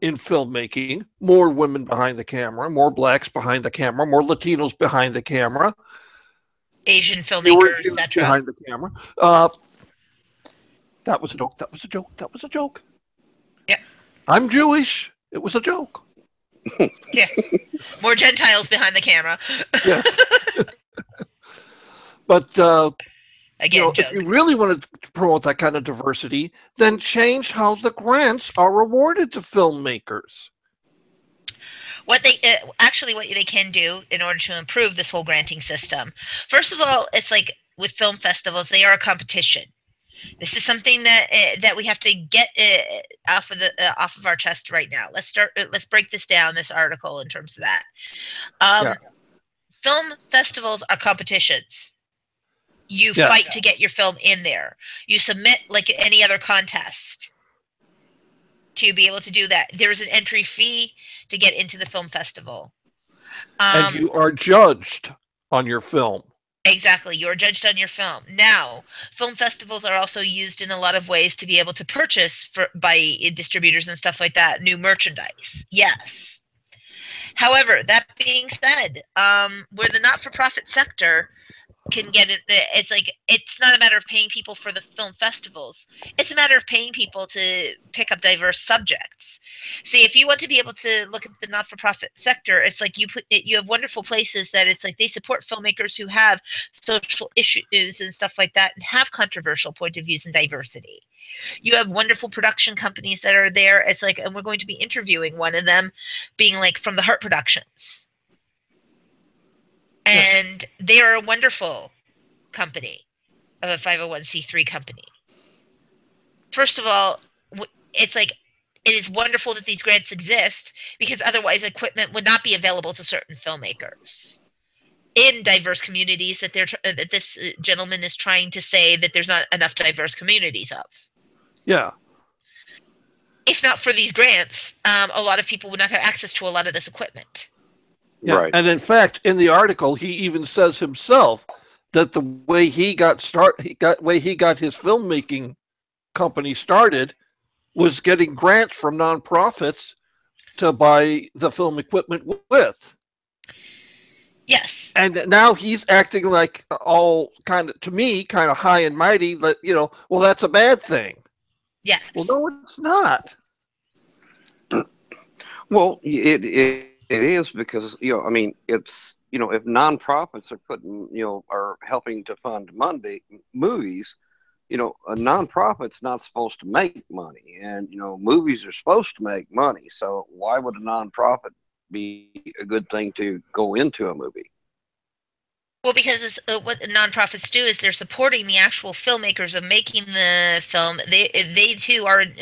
in filmmaking, more women behind the camera, more blacks behind the camera, more Latinos behind the camera, Asian filmmakers, etc. behind the camera. That was a joke. That was a joke. That was a joke. Yep. I'm Jewish. It was a joke. Yeah. More Gentiles behind the camera. Yes. But again, if you really want to promote that kind of diversity, then change how the grants are awarded to filmmakers. What they can do in order to improve this whole granting system. First of all, it's like with film festivals, they are a competition. This is something that we have to get off of our chest right now. Let's break this down. This article in terms of that. Film festivals are competitions. You fight to get your film in there. You submit like any other contest to be able to do that. There's an entry fee to get into the film festival. And you are judged on your film. Exactly. You're judged on your film. Now, film festivals are also used in a lot of ways to be able to purchase by distributors and stuff like that, new merchandise. Yes. However, that being said, where the not-for-profit sector can get it, it's like it's not a matter of paying people for the film festivals. It's a matter of paying people to pick up diverse subjects. See, if you want to be able to look at the not-for-profit sector, it's like you have wonderful places that it's like they support filmmakers who have social issues and stuff like that and have controversial point of views and diversity. You have wonderful production companies that are there. It's like, and we're going to be interviewing one of them, being like from the Heart Productions. And they are a wonderful company, of a 501c3 company. First of all, it's like it is wonderful that these grants exist because otherwise equipment would not be available to certain filmmakers in diverse communities that this gentleman is trying to say that there's not enough diverse communities of. Yeah. If not for these grants, a lot of people would not have access to a lot of this equipment. Yeah. Right. And in fact, in the article, he even says himself that the way he got his filmmaking company started was getting grants from nonprofits to buy the film equipment with. Yes. And now he's acting like all kind of high and mighty. That well, that's a bad thing. Yes. Well, no, it's not. Well, it is because I mean, it's if nonprofits are are helping to fund movies, a nonprofit's not supposed to make money, and movies are supposed to make money. So why would a nonprofit be a good thing to go into a movie? Well, because what the nonprofits do is they're supporting the actual filmmakers of making the film. They too are in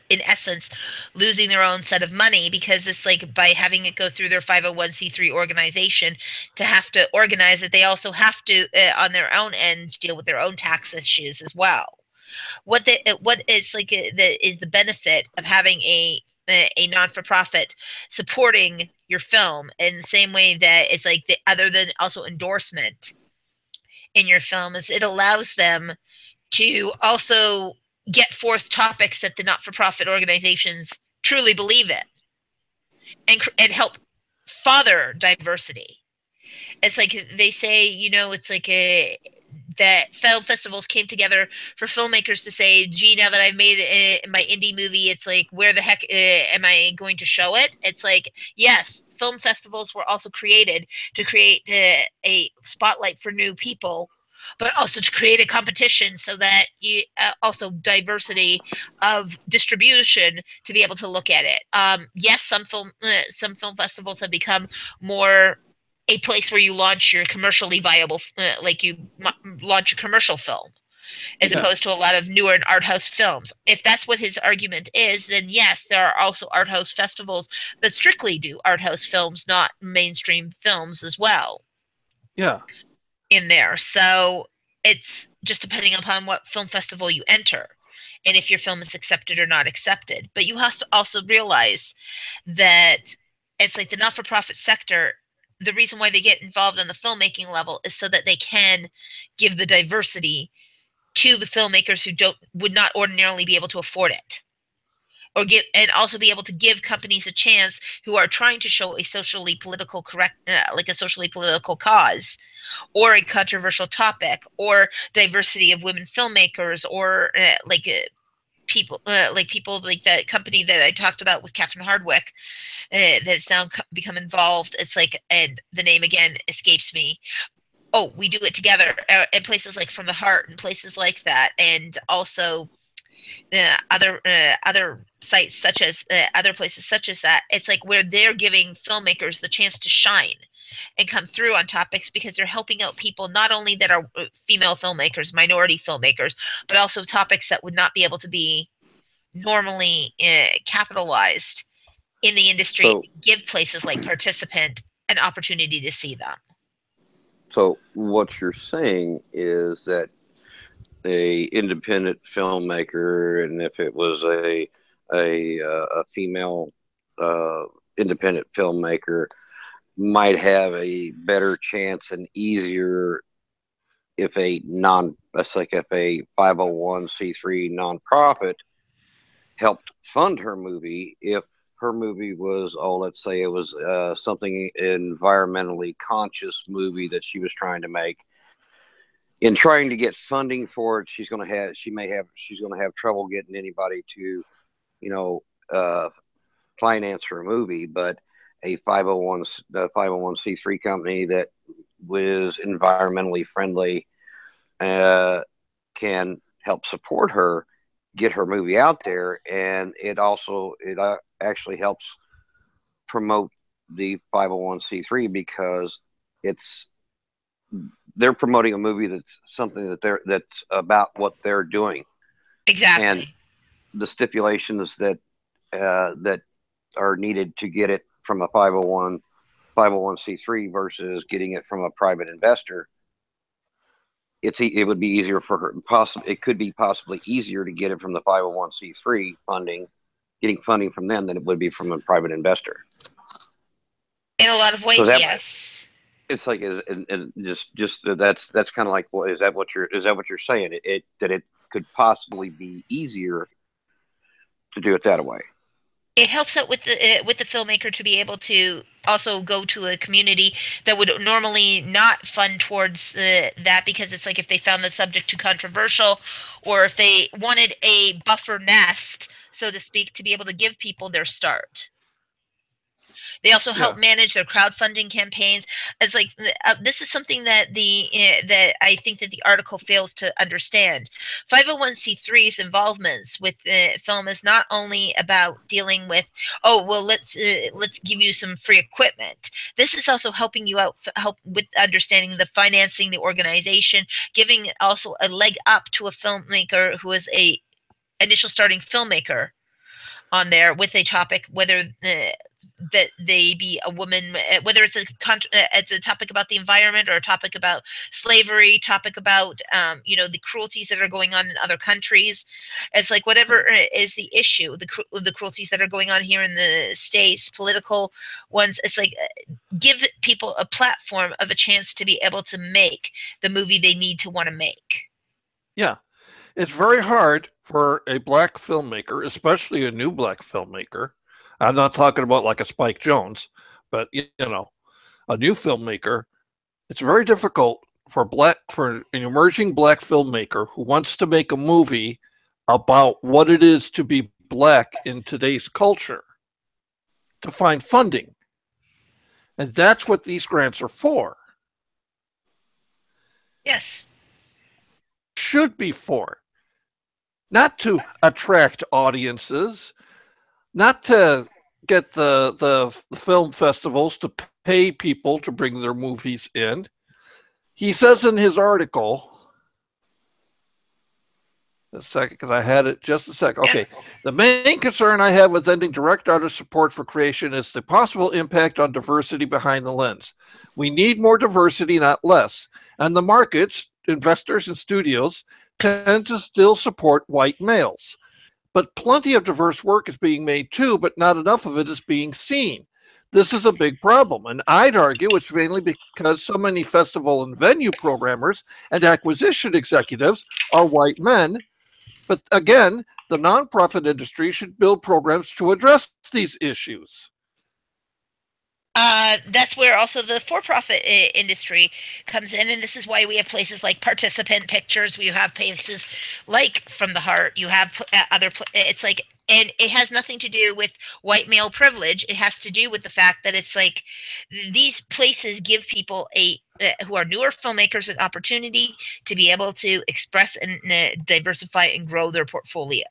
essence losing their own set of money, because it's like by having it go through their 501c3 organization to have to organize it, they also have to on their own ends deal with their own tax issues as well. What is like the benefit of having a non-for-profit supporting your film in the same way that it's like other than also endorsement in your film, is it allows them to also get forth topics that the not-for-profit organizations truly believe in, and help father diversity. It's like they say, it's like that film festivals came together for filmmakers to say, gee, now that I've made my indie movie, it's like, where the heck am I going to show it? It's like, yes, film festivals were also created to create a spotlight for new people, but also to create a competition so that you also diversity of distribution to be able to look at it. Yes, some film festivals have become more a place where you launch your commercially viable, like you launch a commercial film, as Yeah. opposed to a lot of newer art house films. If that's what his argument is, then yes, there are also art house festivals that strictly do art house films, not mainstream films as well Yeah. in there. So it's just depending upon what film festival you enter and if your film is accepted or not accepted. But you have to also realize that it's like the not-for-profit sector, the reason why they get involved on the filmmaking level is so that they can give the diversity to the filmmakers who don't would not ordinarily be able to afford it, or give, and also be able to give companies a chance who are trying to show a socially political correct like a socially political cause or a controversial topic, or diversity of women filmmakers, or people like that company that I talked about with Catherine Hardwick, that's now become involved. It's like, and the name again escapes me. Oh, we do it together in places like From the Heart and places like that, and also other sites such as other places such as that. It's like where they're giving filmmakers the chance to shine and come through on topics, because they're helping out people not only that are female filmmakers, minority filmmakers, but also topics that would not be able to be normally capitalized in the industry, So, give places like Participant an opportunity to see them. so what you're saying is that a independent filmmaker, and if it was a female uh, independent filmmaker, might have a better chance and easier if a non that's like if a 501c3 nonprofit helped fund her movie. If her movie was, oh, let's say it was something environmentally conscious movie that she was trying to make, in trying to get funding for it, she's going to have trouble getting anybody to, you know, uh, finance her movie. But a 501c3 company that was environmentally friendly uh, can help support her get her movie out there, and it actually helps promote the 501c3 because it's they're promoting a movie that's something that's about what they're doing, and Exactly. the stipulations that are needed to get it from a 501c3 versus getting it from a private investor. It would be easier for her. It could be possibly easier to get it from the 501c3 funding, getting funding from them, than it would be from a private investor. In a lot of So ways, that yes. it's like and just that's kind of like, well, is that what you're saying? That it could possibly be easier to do it that way. It helps out with the filmmaker to be able to also go to a community that would normally not fund towards that, because it's like if they found the subject too controversial, or if they wanted a buffer nest, so to speak, to be able to give people their start. They also help manage their crowdfunding campaigns. It's like this is something that that I think that the article fails to understand. 501c3's involvements with film is not only about dealing with, oh well, let's give you some free equipment. This is also helping you out, help with understanding the financing, the organization, giving also a leg up to a filmmaker who is a initial starting filmmaker on there with a topic, whether that they be a woman, whether it's a topic about the environment or a topic about slavery, topic about the cruelties that are going on in other countries. It's like whatever is the issue, the cruelties that are going on here in the States, political ones. It's like give people a platform of a chance to be able to make the movie they need to want to make. Yeah. It's very hard for a black filmmaker, especially a new black filmmaker. I'm not talking about like a Spike Jonze, but a new filmmaker. It's very difficult for an emerging black filmmaker who wants to make a movie about what it is to be black in today's culture to find funding. And that's what these grants are for. Yes. Should be for. Not to attract audiences, not to get the film festivals to pay people to bring their movies in. He says in his article, a second, because I had it just a sec. Okay. The main concern I have with ending direct artist support for creation is the possible impact on diversity behind the lens. We need more diversity, not less. And the markets, investors and studios, tend to still support white males. But plenty of diverse work is being made too, but not enough of it is being seen. This is a big problem, and I'd argue it's mainly because so many festival and venue programmers and acquisition executives are white men. But again, the nonprofit industry should build programs to address these issues. That's where also the for-profit industry comes in, and this is why we have places like Participant Pictures. We have places like From the Heart. You have it's like, and it has nothing to do with white male privilege. It has to do with the fact that it's like these places give people who are newer filmmakers an opportunity to be able to express and diversify and grow their portfolio.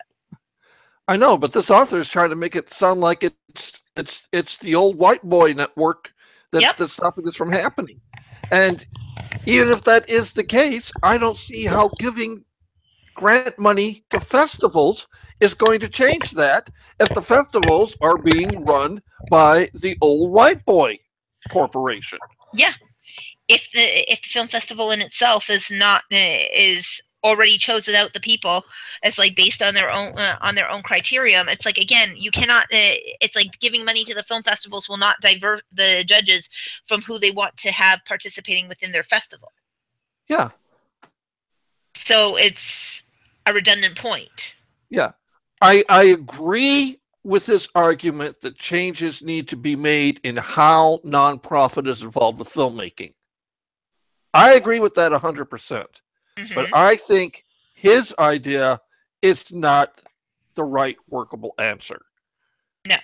I know, but this author is trying to make it sound like it's the old white boy network that's stopping this from happening. And even if that is the case, I don't see how giving grant money to festivals is going to change that if the festivals are being run by the old white boy corporation. Yeah. If the film festival in itself is not is already chosen out the people as like based on their own criterion, it's like, again, you cannot it's like giving money to the film festivals will not divert the judges from who they want to have participating within their festival. Yeah. So it's a redundant point. Yeah. I agree with this argument that changes need to be made in how nonprofit is involved with filmmaking. I agree with that 100%. Mm-hmm. But I think his idea is not the right workable answer. No.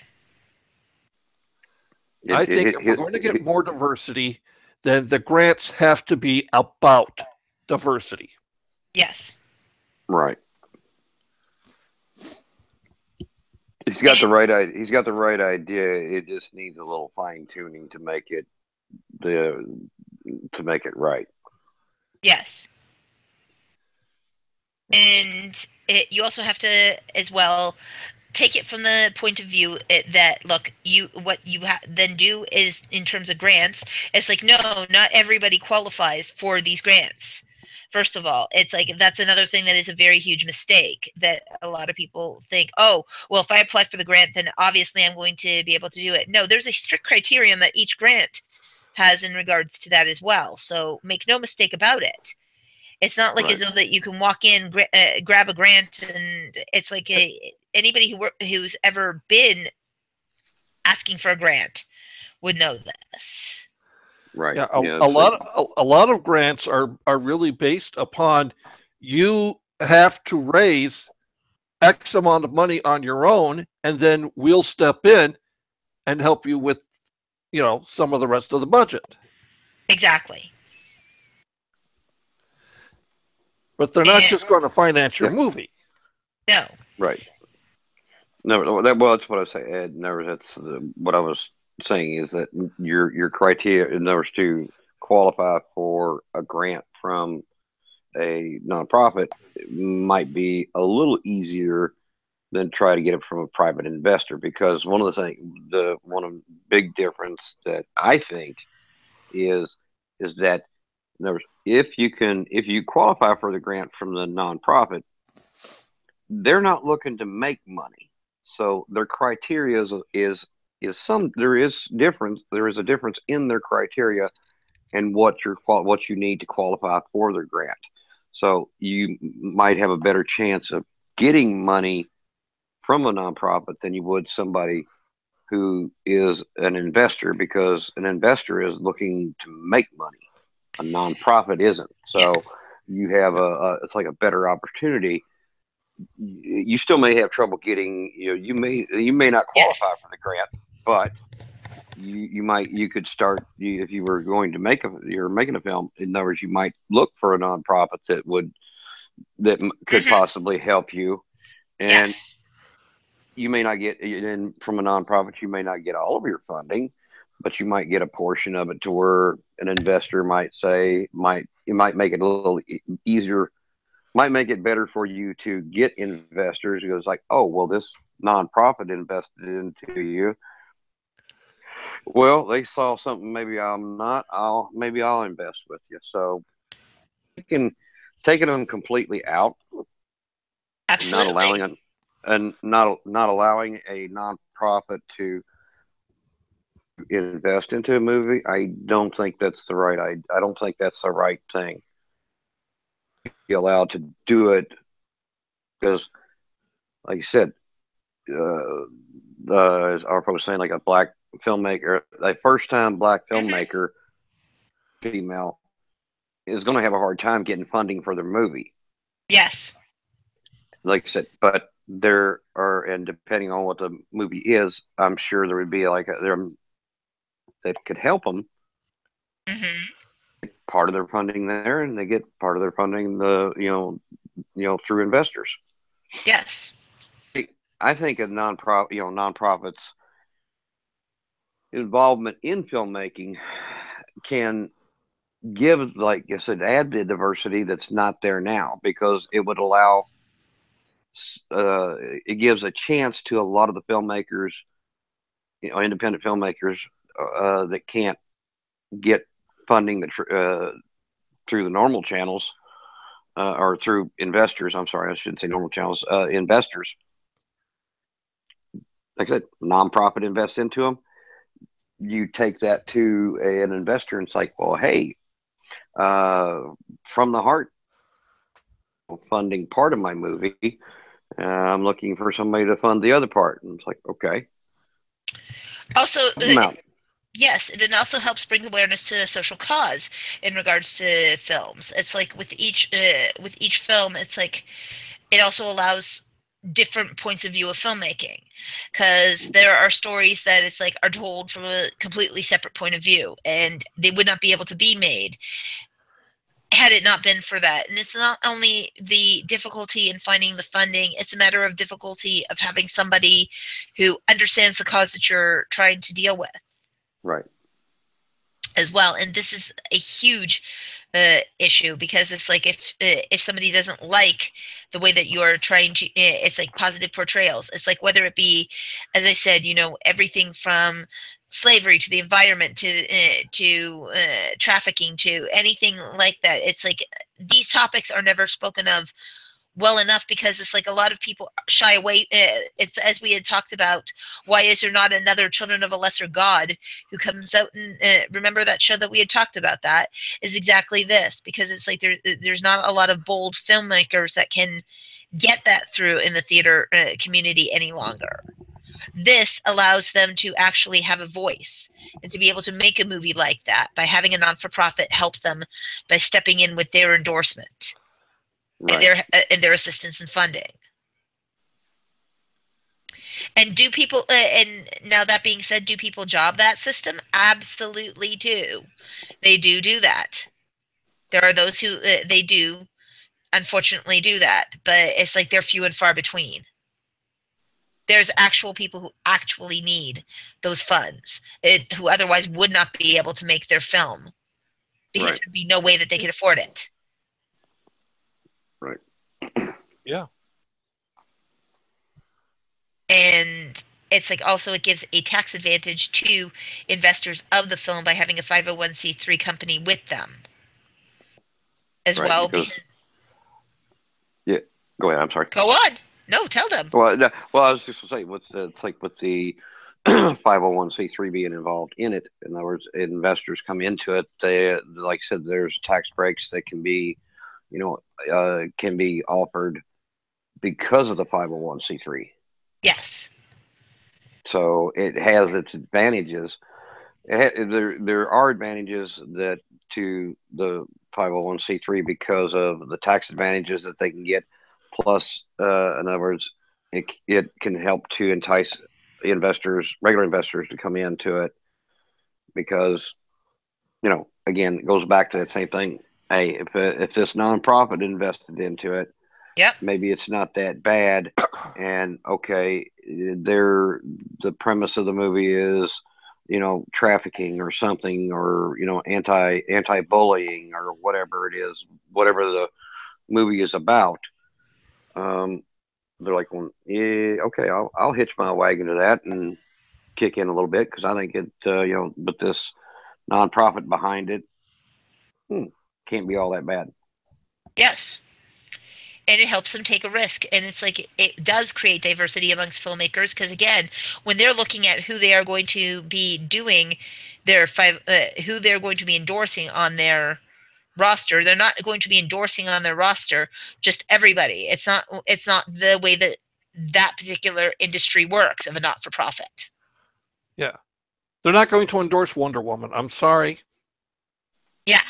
I think if we're going to get more diversity, then the grants have to be about diversity. Yes. Right. He's got the right idea. He's got the right idea. It just needs a little fine tuning to make it right. Yes. And you also have to, as well, take it from the point of view that, look, what you then do is, in terms of grants, it's like, no, not everybody qualifies for these grants. First of all, it's like that's another thing that is a very huge mistake, that a lot of people think, oh, well, if I apply for the grant, then obviously I'm going to be able to do it. No, there's a strict criterion that each grant has in regards to that as well. So make no mistake about it. It's not like as though that you can walk in, grab a grant, and it's like anybody who's ever been asking for a grant would know this. Right. Yeah, a lot of grants are really based upon you have to raise X amount of money on your own, and then we'll step in and help you with some of the rest of the budget. Exactly. But they're not And just going to finance your Yeah, movie. no. right. No, that's what I say. Ed, no, what I was saying is that your criteria in numbers to qualify for a grant from a nonprofit might be a little easier than try to get it from a private investor, because one of the big difference that I think is that if you qualify for the grant from the nonprofit, they're not looking to make money, so their criteria is some there is a difference in their criteria and what you need to qualify for their grant. So you might have a better chance of getting money from a nonprofit than you would somebody who is an investor, because an investor is looking to make money. A nonprofit isn't. Yeah. So you have it's like a better opportunity. You still may have trouble getting, you may not qualify Yes. for the grant, but you could start, if you were going to you're making a film. In other words, you might look for a nonprofit could Hmm. possibly help you, and Yes. you may not get in from a nonprofit. You may not get all of your funding, but you might get a portion of it to where an investor might say it might make it a little easier, might make it better for you to get investors. It goes like, oh well, this nonprofit invested into you. Well, they saw something maybe I'm not. I'll invest with you. So taking taking them completely out and Absolutely. not allowing a nonprofit to invest into a movie, I don't think that's the right. I don't think that's the right thing. Be allowed to do it because, like you said, as our folks saying, like a black filmmaker, a first time black Hmm. filmmaker, female, is going to have a hard time getting funding for their movie. Yes. Like I said, but there are, and depending on what the movie is, I'm sure there would be like there that could help them. Hmm. Part of their funding there, and they get part of their funding through investors. Yes. I think a nonprofits involvement in filmmaking can give, like I said, add the diversity that's not there now, because it would allow it gives a chance to a lot of the filmmakers, independent filmmakers that can't get funding through the normal channels, or through investors. I'm sorry, I shouldn't say normal channels. Investors, like I said, nonprofit invests into them. You take that to an investor, and it's like, well, hey, uh, from the heart, funding part of my movie. I'm looking for somebody to fund the other part, and it's like, okay, Also, help them out. yes, and it also helps bring awareness to a social cause in regards to films. It's like with each film, it's like it also allows different points of view of filmmaking, because there are stories that it's like are told from a completely separate point of view, and they would not be able to be made had it not been for that. And it's not only the difficulty in finding the funding, it's a matter of difficulty of having somebody who understands the cause that you're trying to deal with Right, as well. And this is a huge issue, because it's like if somebody doesn't like the way that you're trying to, it's like positive portrayals. It's like whether it be, as I said, everything from slavery to the environment to trafficking to anything like that. It's like these topics are never spoken of well enough, because it's like a lot of people shy away. It's as we had talked about, why is there not another Children of a Lesser God who comes out, and remember that show that we had talked about, that is exactly this, because it's like there's not a lot of bold filmmakers that can get that through in the theater community any longer. This allows them to actually have a voice and to be able to make a movie like that by having a non-for-profit help them by stepping in with their endorsement right. and their assistance and funding. And do people, and now that being said, do people job that system? Absolutely do. They do that. There are those who they do, unfortunately, do that, but it's like they're few and far between. There's actual people who actually need those funds, who otherwise would not be able to make their film because Right. there'd be no way that they could afford it. Right. Yeah. And it's like also it gives a tax advantage to investors of the film by having a 501c3 company with them as Right. well. Because yeah. Go ahead. I'm sorry. Go on. No, tell them. Well, no, well, I was just going to say, it's like with the 501c3 being involved in it. In other words, investors come into it. They, like I said, there's tax breaks that can be, can be offered because of the 501c3. Yes. So it has its advantages. There are advantages that to the 501c3 because of the tax advantages that they can get. Plus, in other words, it can help to entice investors, regular investors, to come into it because, again, it goes back to that same thing. Hey, if this nonprofit invested into it, Yep. maybe it's not that bad. And okay, the premise of the movie is, trafficking or something, or anti bullying or whatever it is, whatever the movie is about. Um, they're like, well, yeah, okay, I'll hitch my wagon to that and kick in a little bit because I think it, with this nonprofit behind it, can't be all that bad. Yes. And it helps them take a risk, and it's like it does create diversity amongst filmmakers because again, when they're looking at who they are going to be doing who they're going to be endorsing on their roster, they're not going to be endorsing on their roster just everybody. It's not the way that that particular industry works of a not-for-profit. Yeah. They're not going to endorse Wonder Woman. I'm sorry. Yeah.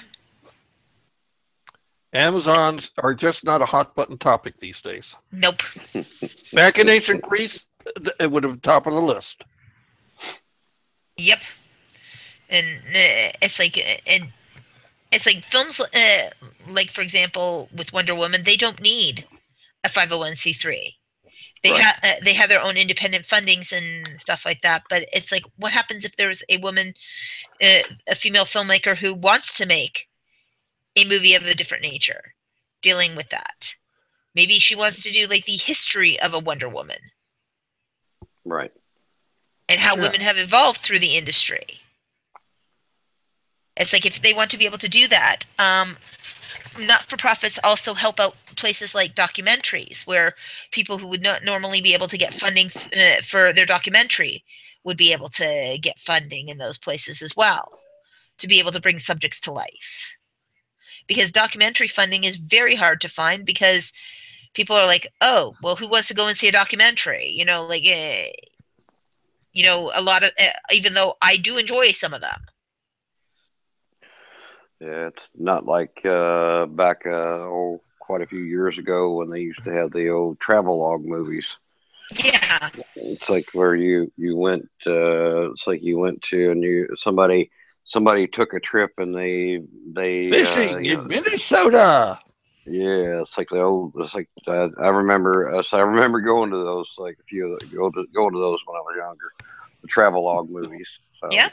Amazons are just not a hot button topic these days. Nope. Back in ancient Greece, it would have been top of the list. Yep. And it's like films, like for example with Wonder Woman, they don't need a 501c3. Right. They have their own independent fundings and stuff like that. But it's like, what happens if there's a woman, a female filmmaker who wants to make a movie of a different nature, dealing with that? Maybe she wants to do like the history of a Wonder Woman Right. and how women have evolved through the industry. It's like if they want to be able to do that, not-for-profits also help out places like documentaries, where people who would not normally be able to get funding for their documentary would be able to get funding in those places as well, to be able to bring subjects to life. Because documentary funding is very hard to find because people are like, oh, well, who wants to go and see a documentary? A lot of, even though I do enjoy some of them. Yeah, it's not like back quite a few years ago when they used to have the old travel log movies. Yeah. It's like where you went. It's like you went to and somebody took a trip and they Fishing in Minnesota. Yeah, it's like the old. It's like I remember. So I remember going to those, like a few of going to those when I was younger. The travel log movies. So Yeah.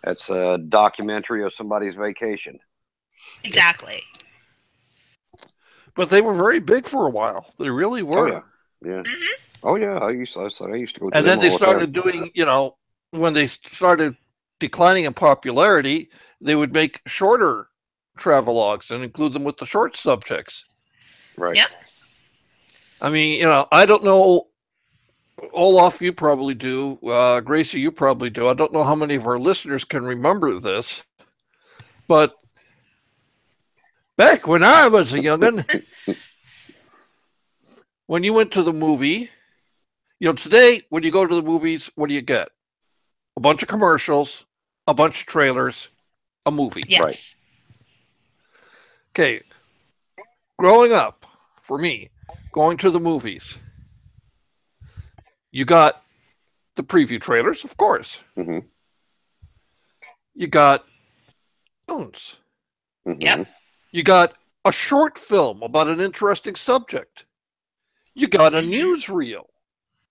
that's a documentary of somebody's vacation. Exactly. But they were very big for a while. They really were. Oh yeah, yeah. Mm-hmm. Oh yeah. I used to go to And them then they all the time. started doing, when they started declining in popularity, they would make shorter travelogues and include them with the short subjects. Right. Yeah. I mean, I don't know. Olaf, you probably do. Gracie, you probably do. I don't know how many of our listeners can remember this, but back when I was a youngin', when you went to the movie, today when you go to the movies, what do you get? A bunch of commercials, a bunch of trailers, a movie. Yes. Right. Okay, growing up, for me, going to the movies, you got the preview trailers, of course. Mm-hmm. You got cartoons. Mm-hmm. Yep. You got a short film about an interesting subject. You got a newsreel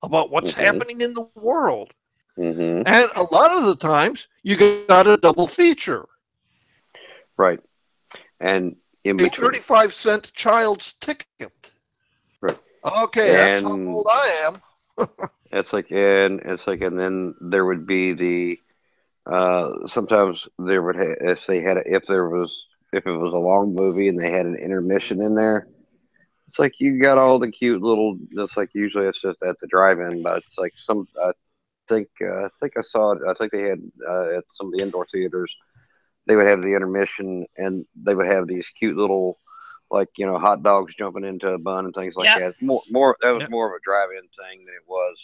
about what's Mm-hmm. happening in the world. Mm-hmm. And a lot of the times, you got a double feature. Right. And in A between. 35-cent child's ticket. Right. Okay, that's how And old I am. and then there would be the sometimes there would if it was a long movie and they had an intermission in there. It's like you got all the cute little. It's like usually it's just at the drive-in, but it's like I think I saw it. I think they had at some of the indoor theaters. They would have the intermission, and they would have these cute little, like hot dogs jumping into a bun and things like Yep. that. More that was Yep. more of a drive-in thing than it was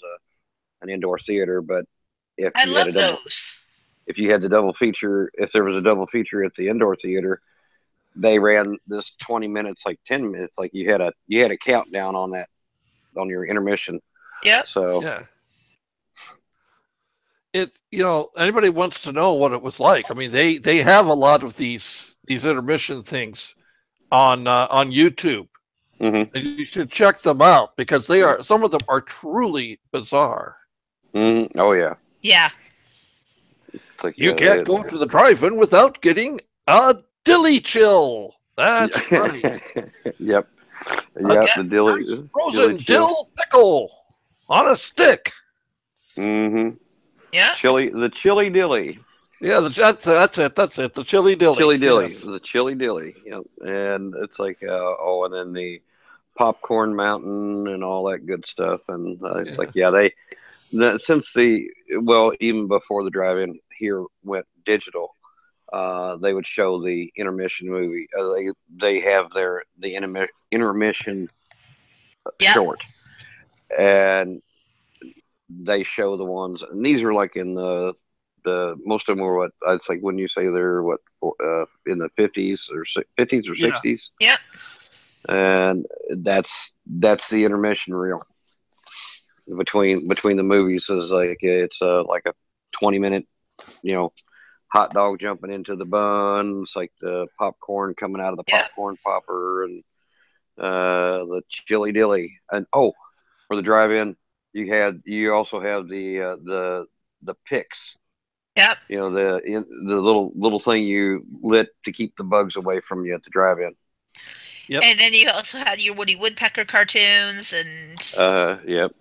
an indoor theater. But if I you had a love double, those. if you had the double feature, if there was a double feature at the indoor theater, they ran this 20 minutes, like 10 minutes, like you had a countdown on that on your intermission. Yep. So Yeah. Anybody wants to know what it was like. I mean, they have a lot of these intermission things on YouTube. mm-hmm, And you should check them out because some of them are truly bizarre. mm-hmm. Oh yeah, Yeah. it's like You can't go to the drive-in without getting a dilly chill. That's right. yep, A yep. Yep. The nice dilly frozen chill. dill pickle on a stick. Mm-hmm. Yeah. The chili dilly. Yeah, that's it. That's it. The chili dilly. Chili dilly. Yes. The chili dilly. Yep. And it's like and then the popcorn mountain and all that good stuff. And it's like Yeah. since even before the drive-in here went digital, they would show the intermission movie. They have intermission Yep. short, and they show the ones, and these are like in the most of them were what it's like when you say they're in the 50s or 50s or Yeah. 60s, Yep. and that's the intermission reel between the movies is like a 20-minute, you know, hot dog jumping into the bun. It's like the popcorn coming out of the Yep. popcorn popper and the chili dilly. And for the drive-in, you also have the picks. Yep. You know the little thing you lit to keep the bugs away from you at the drive-in. Yep. And then you also had your Woody Woodpecker cartoons, and Yep.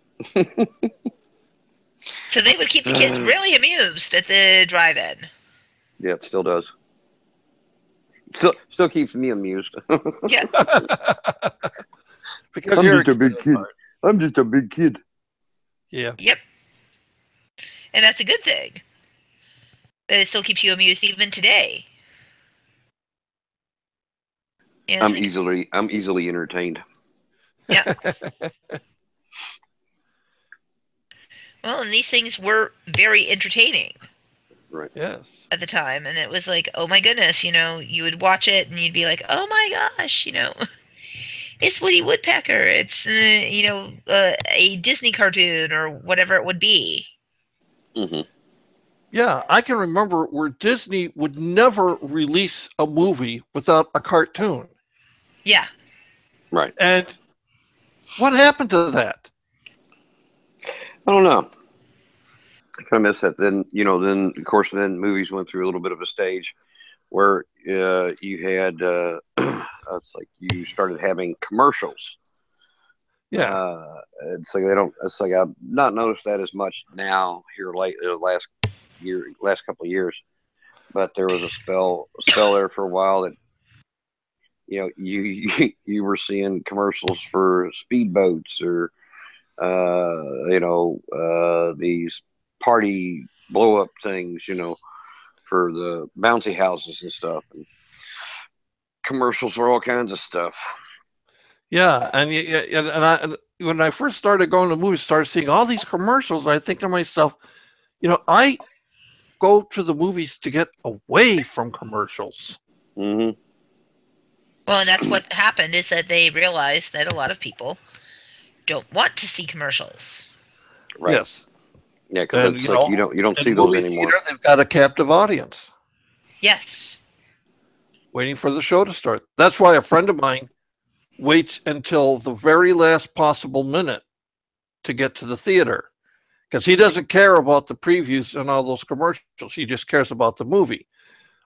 so they would keep the kids really amused at the drive-in. Yeah, it still does. Still keeps me amused. Yeah. Because I'm you're just a big kid. I'm just a big kid. Yeah. Yep. And that's a good thing. That it still keeps you amused even today. Yeah, I'm easily entertained. Yeah. Well, and these things were very entertaining. Right. Yes. At the time, and it was like, oh my goodness, you would watch it and you'd be like, oh my gosh, it's Woody Woodpecker, it's a Disney cartoon or whatever it would be. Mm-hmm. Yeah, I can remember where Disney would never release a movie without a cartoon. Yeah. Right. And what happened to that? I don't know. I kind of miss that. Then of course, then movies went through a little bit of a stage where you had it's like you started having commercials. Yeah. It's like they don't. It's like I've not noticed that as much now here last couple of years. But there was a spell there for a while that you were seeing commercials for speedboats or these party blow up things, for the bouncy houses and stuff, and commercials for all kinds of stuff. Yeah, and when I first started going to movies, started seeing all these commercials, I think to myself, I go to the movies to get away from commercials. Mm-hmm. Well, and that's what happened is that they realized that a lot of people don't want to see commercials. Right. Yes. Yeah, because And it's like you don't in see a those movie anymore. theater, they've got a captive audience Yes. waiting for the show to start. That's why a friend of mine waits until the very last possible minute to get to the theater because he doesn't care about the previews and all those commercials. He just cares about the movie.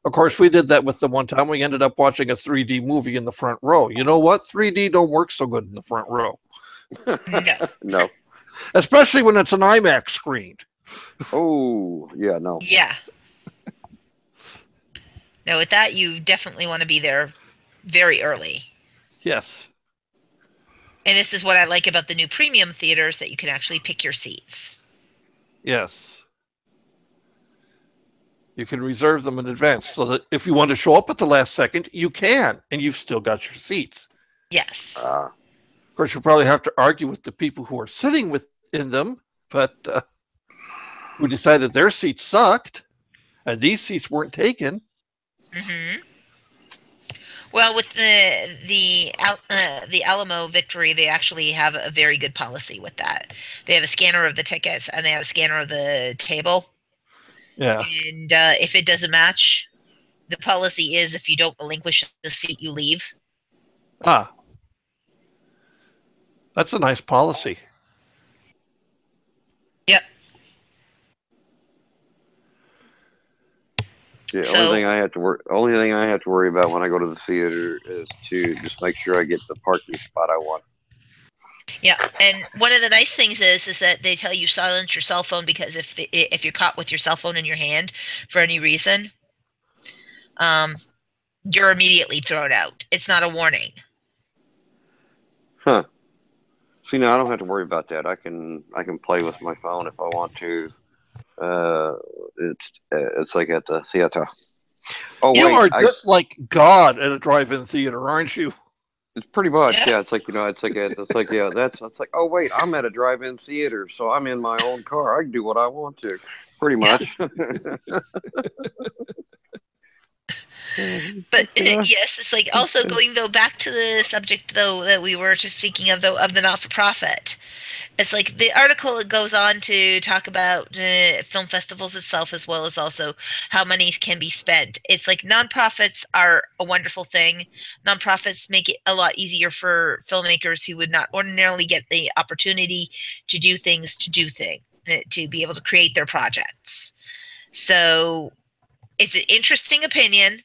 Of course, we did that with the one time we ended up watching a 3D movie in the front row. You know what? 3D don't work so good in the front row, No. No. especially when it's an IMAX screen. Oh, yeah, no. Yeah. No, with that, you definitely want to be there very early. Yes. And this is what I like about the new premium theaters, that you can actually pick your seats. Yes. You can reserve them in advance so that if you want to show up at the last second, you can, and you've still got your seats. Yes. Uh, Of course, you'll probably have to argue with the people who are sitting within them, but who decided their seats sucked and these seats weren't taken. Hmm. Well, with the Alamo Victory, they actually have a very good policy with that. They have a scanner of the tickets and they have a scanner of the table. Yeah. And if it doesn't match, the policy is if you don't relinquish the seat, you leave. Ah, that's a nice policy. Yep. the So only thing I have to worry about when I go to the theater is to just make sure I get the parking spot I want. yeah, and one of the nice things is that they tell you silence your cell phone, because if you're caught with your cell phone in your hand for any reason, um, you're immediately thrown out. It's not a warning. Huh. See, now I don't have to worry about that. I can play with my phone if I want to. Uh, it's like at the theater. Oh You wait, are I just like God at a drive-in theater, aren't you? it's pretty much, Yeah. yeah. It's like it's like yeah. It's like, oh wait, I'm at a drive-in theater, so I'm in my own car. I can do what I want to, pretty Yeah. much. It's But like, you know, yes, it's like also going though back to the subject though that we were just speaking of, though, of the not-for-profit. It's like the article, it goes on to talk about film festivals itself, as well as also how monies can be spent. It's like nonprofits are a wonderful thing. Nonprofits make it a lot easier for filmmakers who would not ordinarily get the opportunity to do things, to be able to create their projects. So it's an interesting opinion.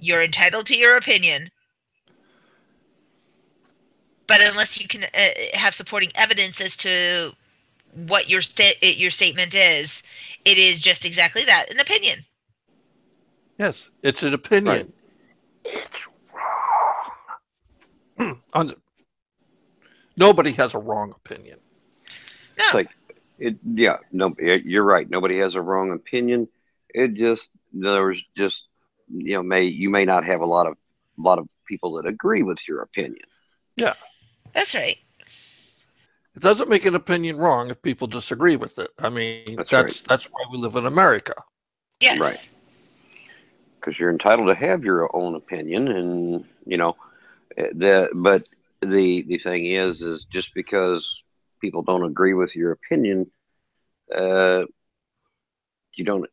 You're entitled to your opinion, but unless you can have supporting evidence as to what your statement is, it is just exactly that, an opinion. Yes, it's an right. opinion. It's wrong. Nobody has a wrong opinion. It's No, like yeah. No, you're right. Nobody has a wrong opinion. It just there's just you may not have a lot of people that agree with your opinion. Yeah, that's right. it doesn't make an opinion wrong if people disagree with it. I mean, That's right. that's why we live in America. Right. Yes. Because you're entitled to have your own opinion, and but the thing is just because people don't agree with your opinion, uh, you don't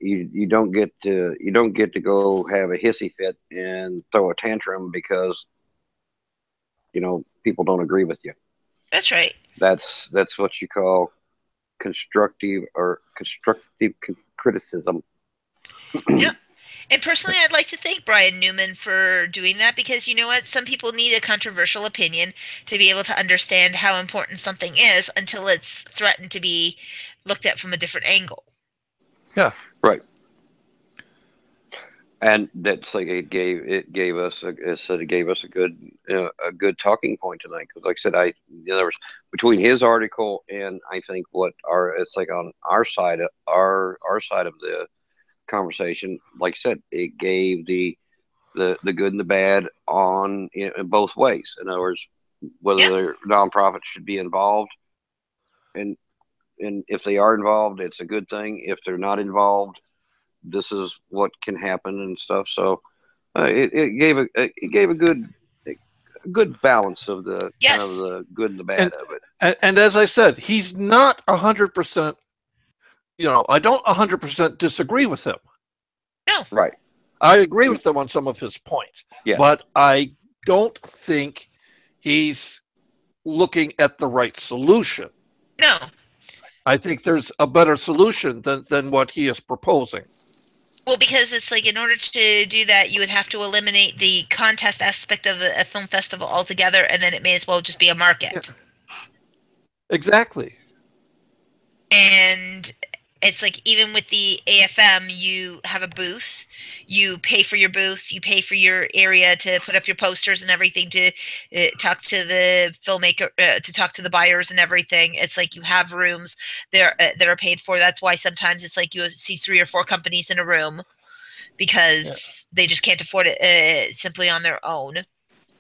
get to go have a hissy fit and throw a tantrum because people don't agree with you. That's right. That's what you call constructive criticism. Yeah. And personally, I'd like to thank Brian Newman for doing that, because you know what? Some people need a controversial opinion to be able to understand how important something is until it's threatened to be looked at from a different angle. Yeah. Right. And that's like it gave us a good talking point tonight, because like I said, there was between his article and I think what our it's like on our side of the conversation, like I said, it gave the good and the bad in both ways. In other words, Yeah, whether nonprofits should be involved, and if they are involved, it's a good thing. If they're not involved, this is what can happen and stuff. So it gave a good balance of the kind of yes, the good and the bad And of it. and as I said, he's not 100% I don't 100% disagree with him. No. Right. I agree with him on some of his points, Yeah. but I don't think he's looking at the right solution. No. I think there's a better solution than what he is proposing. Well, because it's like in order to do that, you would have to eliminate the contest aspect of a film festival altogether, and then it may as well just be a market. Yeah. Exactly. And it's like even with the AFM, you have a booth, you pay for your booth, you pay for your area to put up your posters and everything, to talk to the filmmaker, to talk to the buyers and everything. It's like you have rooms there that are paid for. That's why sometimes it's like you see 3 or 4 companies in a room, because they just can't afford it simply on their own.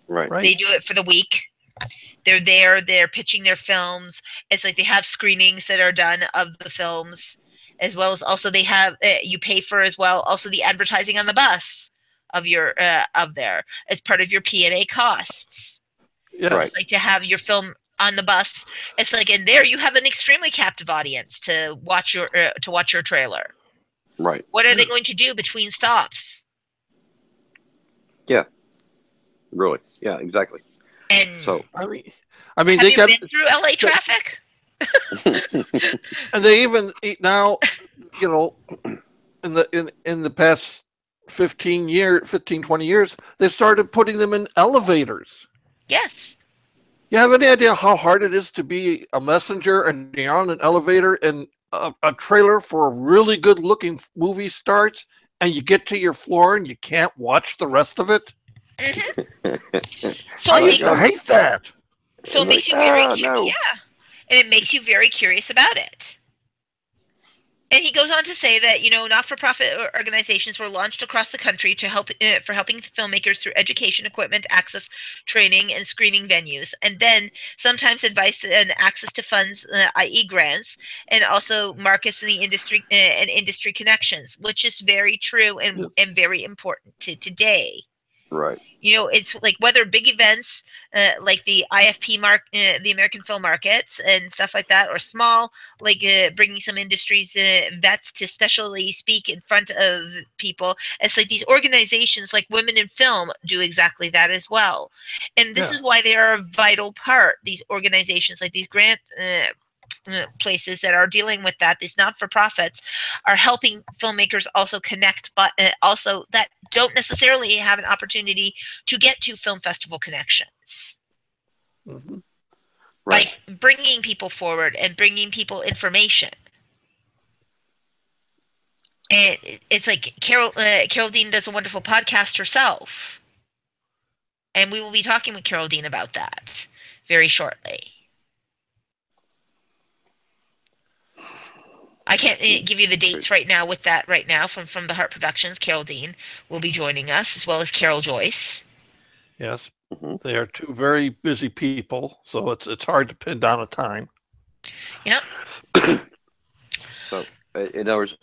Right. They do it for the week. They're there, they're pitching their films. It's like they have screenings that are done of the films, as well as also they have you pay for as well also the advertising on the bus of your of there as part of your P&A costs. Yeah. Right. It's like to have your film on the bus. It's like in there you have an extremely captive audience to watch your trailer. Right. What are they going to do between stops? Yeah. Really. Yeah. Exactly. And So. I mean, have they you got, been through LA traffic? and they even now, in the past 20 years, they started putting them in elevators. Yes. You have any idea how hard it is to be a messenger and you're on an elevator and a trailer for a really good looking movie starts and you get to your floor and you can't watch the rest of it? Mm-hmm. So I used to hate that. So it makes you very no. yeah, and it makes you very curious about it. And he goes on to say that not-for-profit organizations were launched across the country to help for helping filmmakers through education, equipment, access, training, and screening venues, and then sometimes advice and access to funds, i.e., grants, and also markets in the industry and industry connections, which is very true and very important to today. Right. It's like whether big events like the IFP the American Film Markets and stuff like that, or small, like bringing some industries vets to specially speak in front of people. It's like these organizations like Women in Film do exactly that as well. And this is why they are a vital part. These organizations like these grant places that are dealing with that, these not-for-profits, are helping filmmakers also connect, but also that don't necessarily have an opportunity to get to film festival connections. Mm-hmm. Right. By bringing people forward and bringing people information. And it's like Carol Dean does a wonderful podcast herself, and we will be talking with Carol Dean about that very shortly. I can't give you the dates right now with that right now from the Heart Productions. Carol Dean will be joining us, as well as Carol Joyce. Yes, they are 2 very busy people, so it's hard to pin down a time. Yep. So, in other words,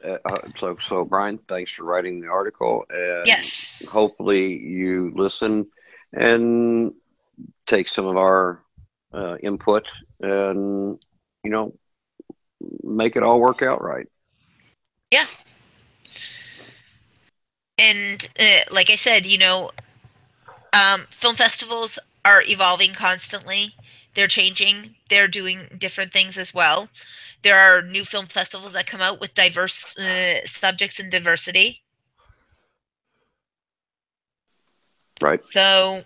so Brian, thanks for writing the article, and yes, hopefully you listen and take some of our input and make it all work out right. Yeah. And like I said, film festivals are evolving constantly. They're changing. They're doing different things as well. There are new film festivals that come out with diverse subjects and diversity. Right. So,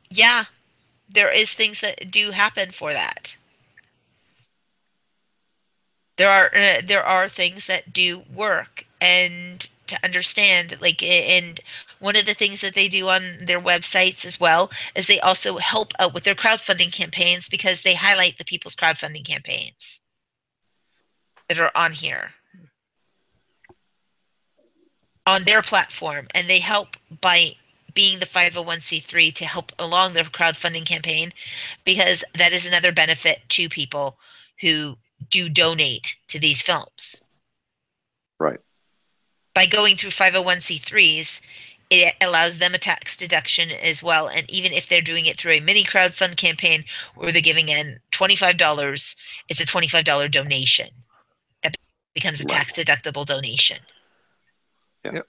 yeah, there is things that do happen for that. There are things that do work, and to understand, like, and one of the things that they do on their websites as well is they also help out with their crowdfunding campaigns, because they highlight the people's crowdfunding campaigns that are on here on their platform, and they help by being the 501c3 to help along their crowdfunding campaign, because that is another benefit to people who do donate to these films. Right. By going through 501c3s, it allows them a tax deduction as well. And even if they're doing it through a mini crowdfund campaign where they're giving in $25, it's a $25 donation that becomes a Right. tax-deductible donation. Yeah.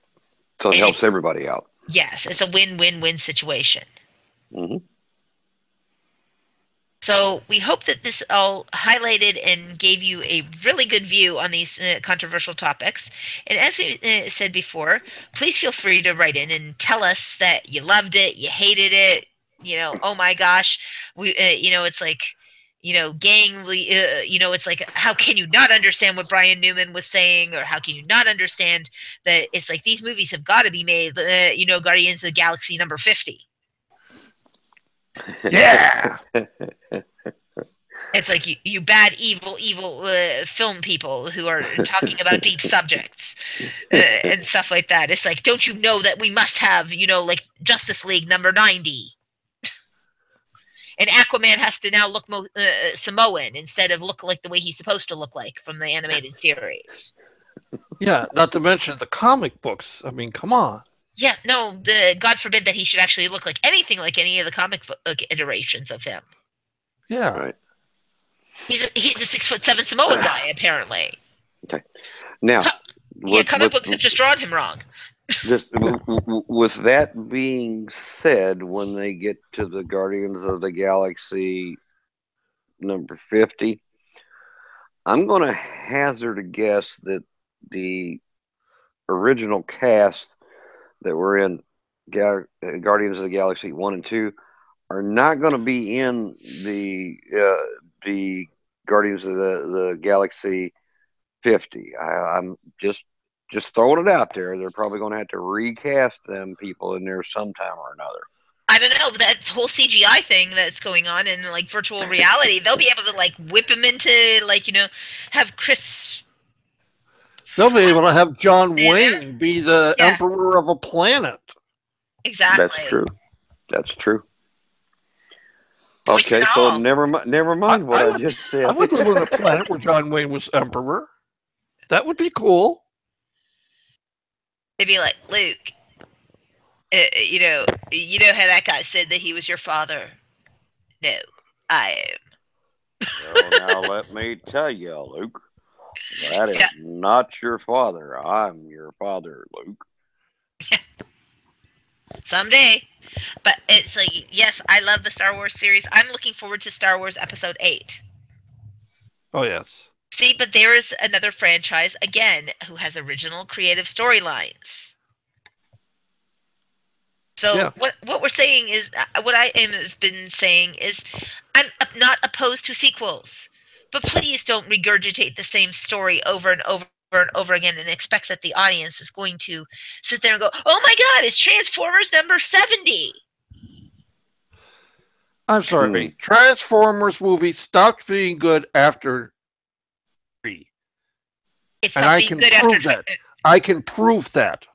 So it And helps everybody out. Yes, it's a win-win-win situation. Mm-hmm. So we hope that this all highlighted and gave you a really good view on these controversial topics. And as we said before, please feel free to write in and tell us that you loved it, you hated it, oh my gosh, it's like, gang, it's like, how can you not understand what Brian Newman was saying, or how can you not understand that it's like these movies have got to be made, Guardians of the Galaxy number 50. Yeah. It's like you bad, evil film people who are talking about deep subjects and stuff like that. It's like, don't you know that we must have, like Justice League number 90? And Aquaman has to now look Samoan instead of look like the way he's supposed to look like from the animated series. Yeah, not to mention the comic books. I mean, come on. Yeah, no, God forbid that he should actually look like anything like any of the comic book iterations of him. Yeah. Right. He's a 6'7" Samoan guy, apparently. Okay. Now, Yeah, comic books have just drawn him wrong. With that being said, when they get to the Guardians of the Galaxy number 50, I'm going to hazard a guess that the original cast that were in Guardians of the Galaxy 1 and 2 are not going to be in the Guardians of the Galaxy 50. I'm just throwing it out there. They're probably going to have to recast them people in there sometime or another. I don't know, but that whole CGI thing that's going on in like virtual reality, they'll be able to like whip him into like, have Chris. They'll be able to have John Wayne be the emperor of a planet. Exactly. That's true. That's true. Okay, so never mind what I just said. I would live on a planet where John Wayne was emperor. That would be cool. They'd be like, Luke, you know how that guy said that he was your father? No, I am. Well, now let me tell you, Luke, that is not your father. I'm your father, Luke. Someday. But it's like, yes, I love the Star Wars series. I'm looking forward to Star Wars Episode 8. Oh, yes. See, but there is another franchise, again, who has original creative storylines. So what we're saying is, what I have been saying is, I'm not opposed to sequels, but please don't regurgitate the same story over and over and over again and expect that the audience is going to sit there and go, oh my God, it's Transformers number 70. I'm sorry. Transformers movie stopped being good after 3. It stopped being good after that. I can prove that.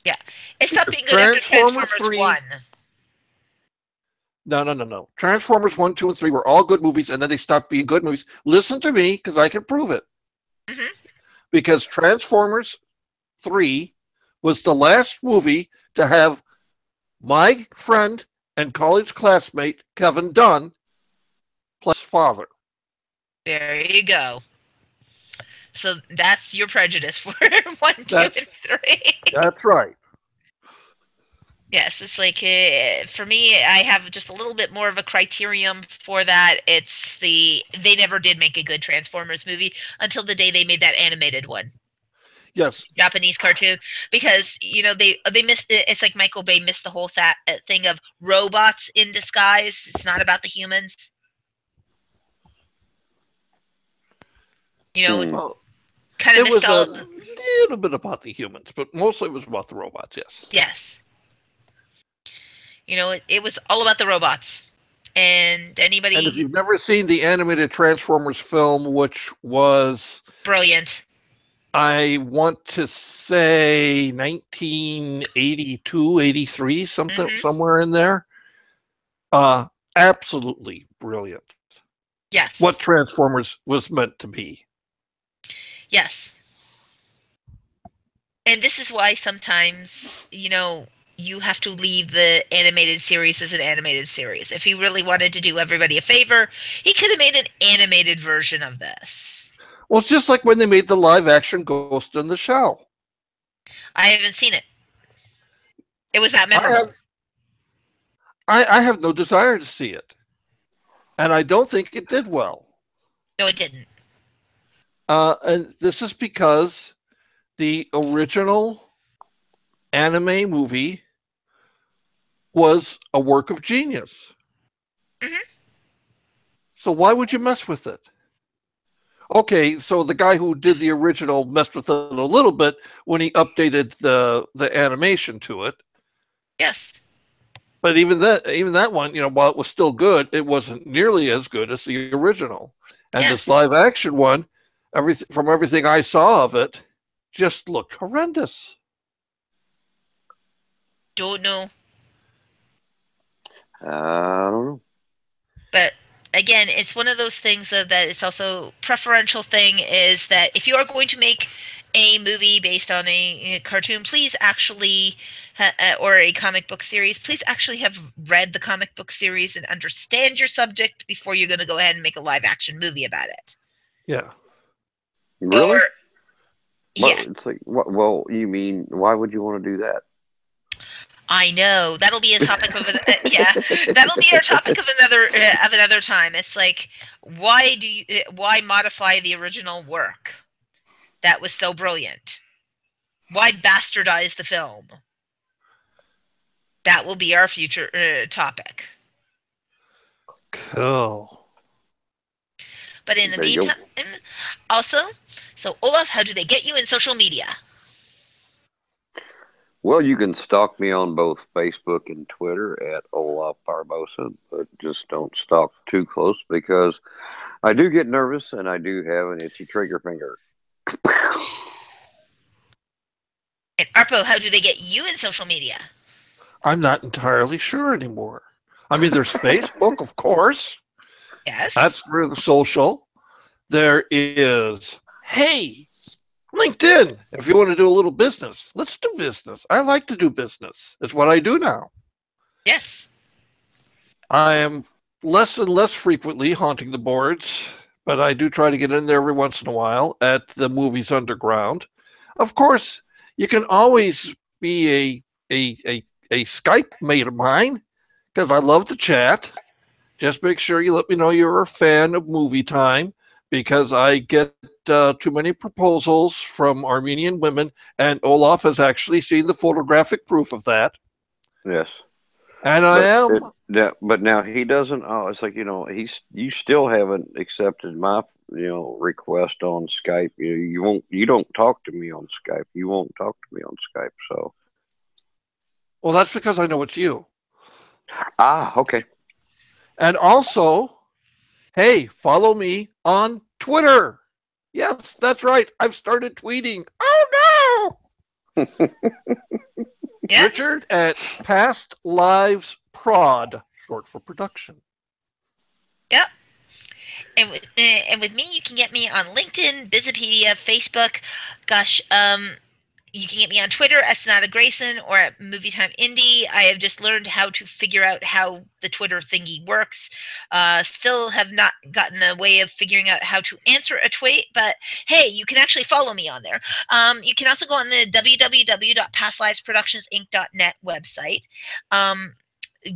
Yeah. It stopped being good after Transformers 1. No. Transformers 1, 2, and 3 were all good movies, and then they stopped being good movies. Listen to me, because I can prove it. Mm-hmm. Because Transformers 3 was the last movie to have my friend and college classmate Kevin Dunn play his father. There you go. So that's your prejudice for 1, 2, and 3. That's right. Yes, it's like, for me, I have just a little bit more of a criterion for that. It's they never did make a good Transformers movie until the day they made that animated one. Yes. Japanese cartoon. Because, they missed it. It's like Michael Bay missed the whole thing of robots in disguise. It's not about the humans. Kind of it was a little bit about the humans, but mostly it was about the robots, yes. Yes. It was all about the robots. And anybody... And if you've never seen the animated Transformers film, which was... brilliant. I want to say 1982, 83, somewhere in there. Absolutely brilliant. Yes. What Transformers was meant to be. Yes. And this is why sometimes, you have to leave the animated series as an animated series. If he really wanted to do everybody a favor, he could have made an animated version of this. Well, it's just like when they made the live-action Ghost in the Shell. I haven't seen it. It was that I have, memorable. I have no desire to see it, and I don't think it did well. No, it didn't. And this is because the original anime movie was a work of genius. Hmm. So why would you mess with it? Okay, so the guy who did the original messed with it a little bit when he updated the animation to it. Yes. But even that one, while it was still good, it wasn't nearly as good as the original. And this Yes. live action one, from everything I saw of it, just looked horrendous. Don't know. I don't know. But again, it's one of those things that it's also preferential thing is that if you are going to make a movie based on a cartoon, please actually, or a comic book series, please actually have read the comic book series and understand your subject before you're going to go ahead and make a live action movie about it. Yeah. Or, Really? yeah, It's like, what? Well, you mean, why would you want to do that? I know that'll be a topic of yeah, that'll be our topic of another time. It's like, why modify the original work that was so brilliant? Why bastardize the film? That will be our future topic. Cool. But in the There you go. meantime, also, so Olaf, how do they get you in social media? Well, you can stalk me on both Facebook and Twitter at Olaf Barbosa, but just don't stalk too close because I do get nervous and I do have an itchy trigger finger. And Arpo, how do they get you in social media? I'm not entirely sure anymore. I mean, there's Facebook, of course. That's Yes. for the social. There is, hey, LinkedIn. If you want to do a little business, let's do business. I like to do business. It's what I do now. Yes. I am less and less frequently haunting the boards, but I do try to get in there every once in a while at the Movies Underground. Of course, you can always be a Skype mate of mine because I love to chat. Just make sure you let me know you're a fan of Movietime because I get too many proposals from Armenian women, and Olaf has actually seen the photographic proof of that. Yes. And I am. But now he doesn't. Oh, it's like you still haven't accepted my request on Skype. You won't. You don't talk to me on Skype. You won't talk to me on Skype. So Well, that's because I know it's you. okay. And also, hey, follow me on Twitter. Yes, that's right. I've started tweeting. Oh no! Yeah. Richard at Past Lives Prod, short for production. Yep. And with me, you can get me on LinkedIn, Bizipedia, Facebook. Gosh, you can get me on Twitter at Sonata Grayson or at Movietime Indie. I have just learned how to figure out how the Twitter thingy works. Still have not gotten a way of figuring out how to answer a tweet, but hey, you can actually follow me on there. You can also go on the www.pastlivesproductionsinc.net website.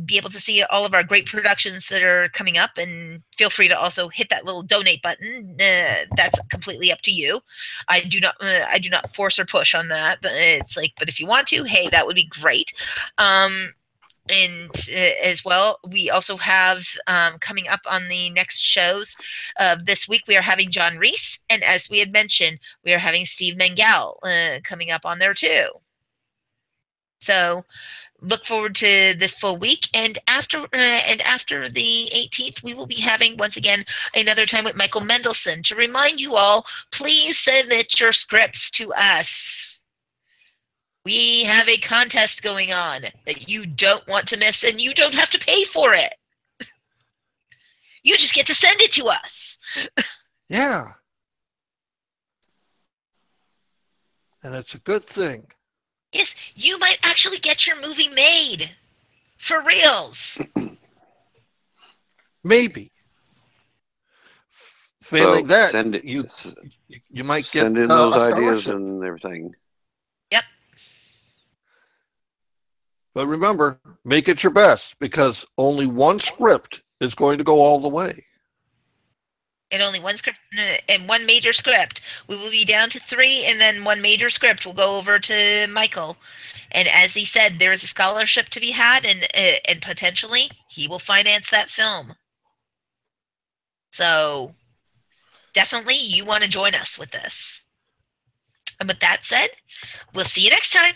Be able to see all of our great productions that are coming up, and feel free to also hit that little donate button. That's completely up to you. I do not force or push on that, but it's like, but if you want to, hey, that would be great. And as well, we also have coming up on the next shows this week, we are having John Reese, and as we had mentioned, we are having Steve Mangal coming up on there too. So look forward to this full week, and after the 18th, we will be having once again another time with Michael Mendelson. To remind you all, please submit your scripts to us. We have a contest going on that you don't want to miss, and you don't have to pay for it. You just get to send it to us. Yeah. And it's a good thing. Yes, you might actually get your movie made. For reals. Maybe. failing that, send it, you might get send in those a ideas scholarship. and everything. Yep. But remember, make it your best, because only one script is going to go all the way. And only one script and one major script. We will be down to 3, and then one major script will go over to Michael. And as he said, there is a scholarship to be had, and potentially he will finance that film. So definitely you want to join us with this. And with that said, we'll see you next time.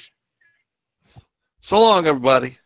So long, everybody.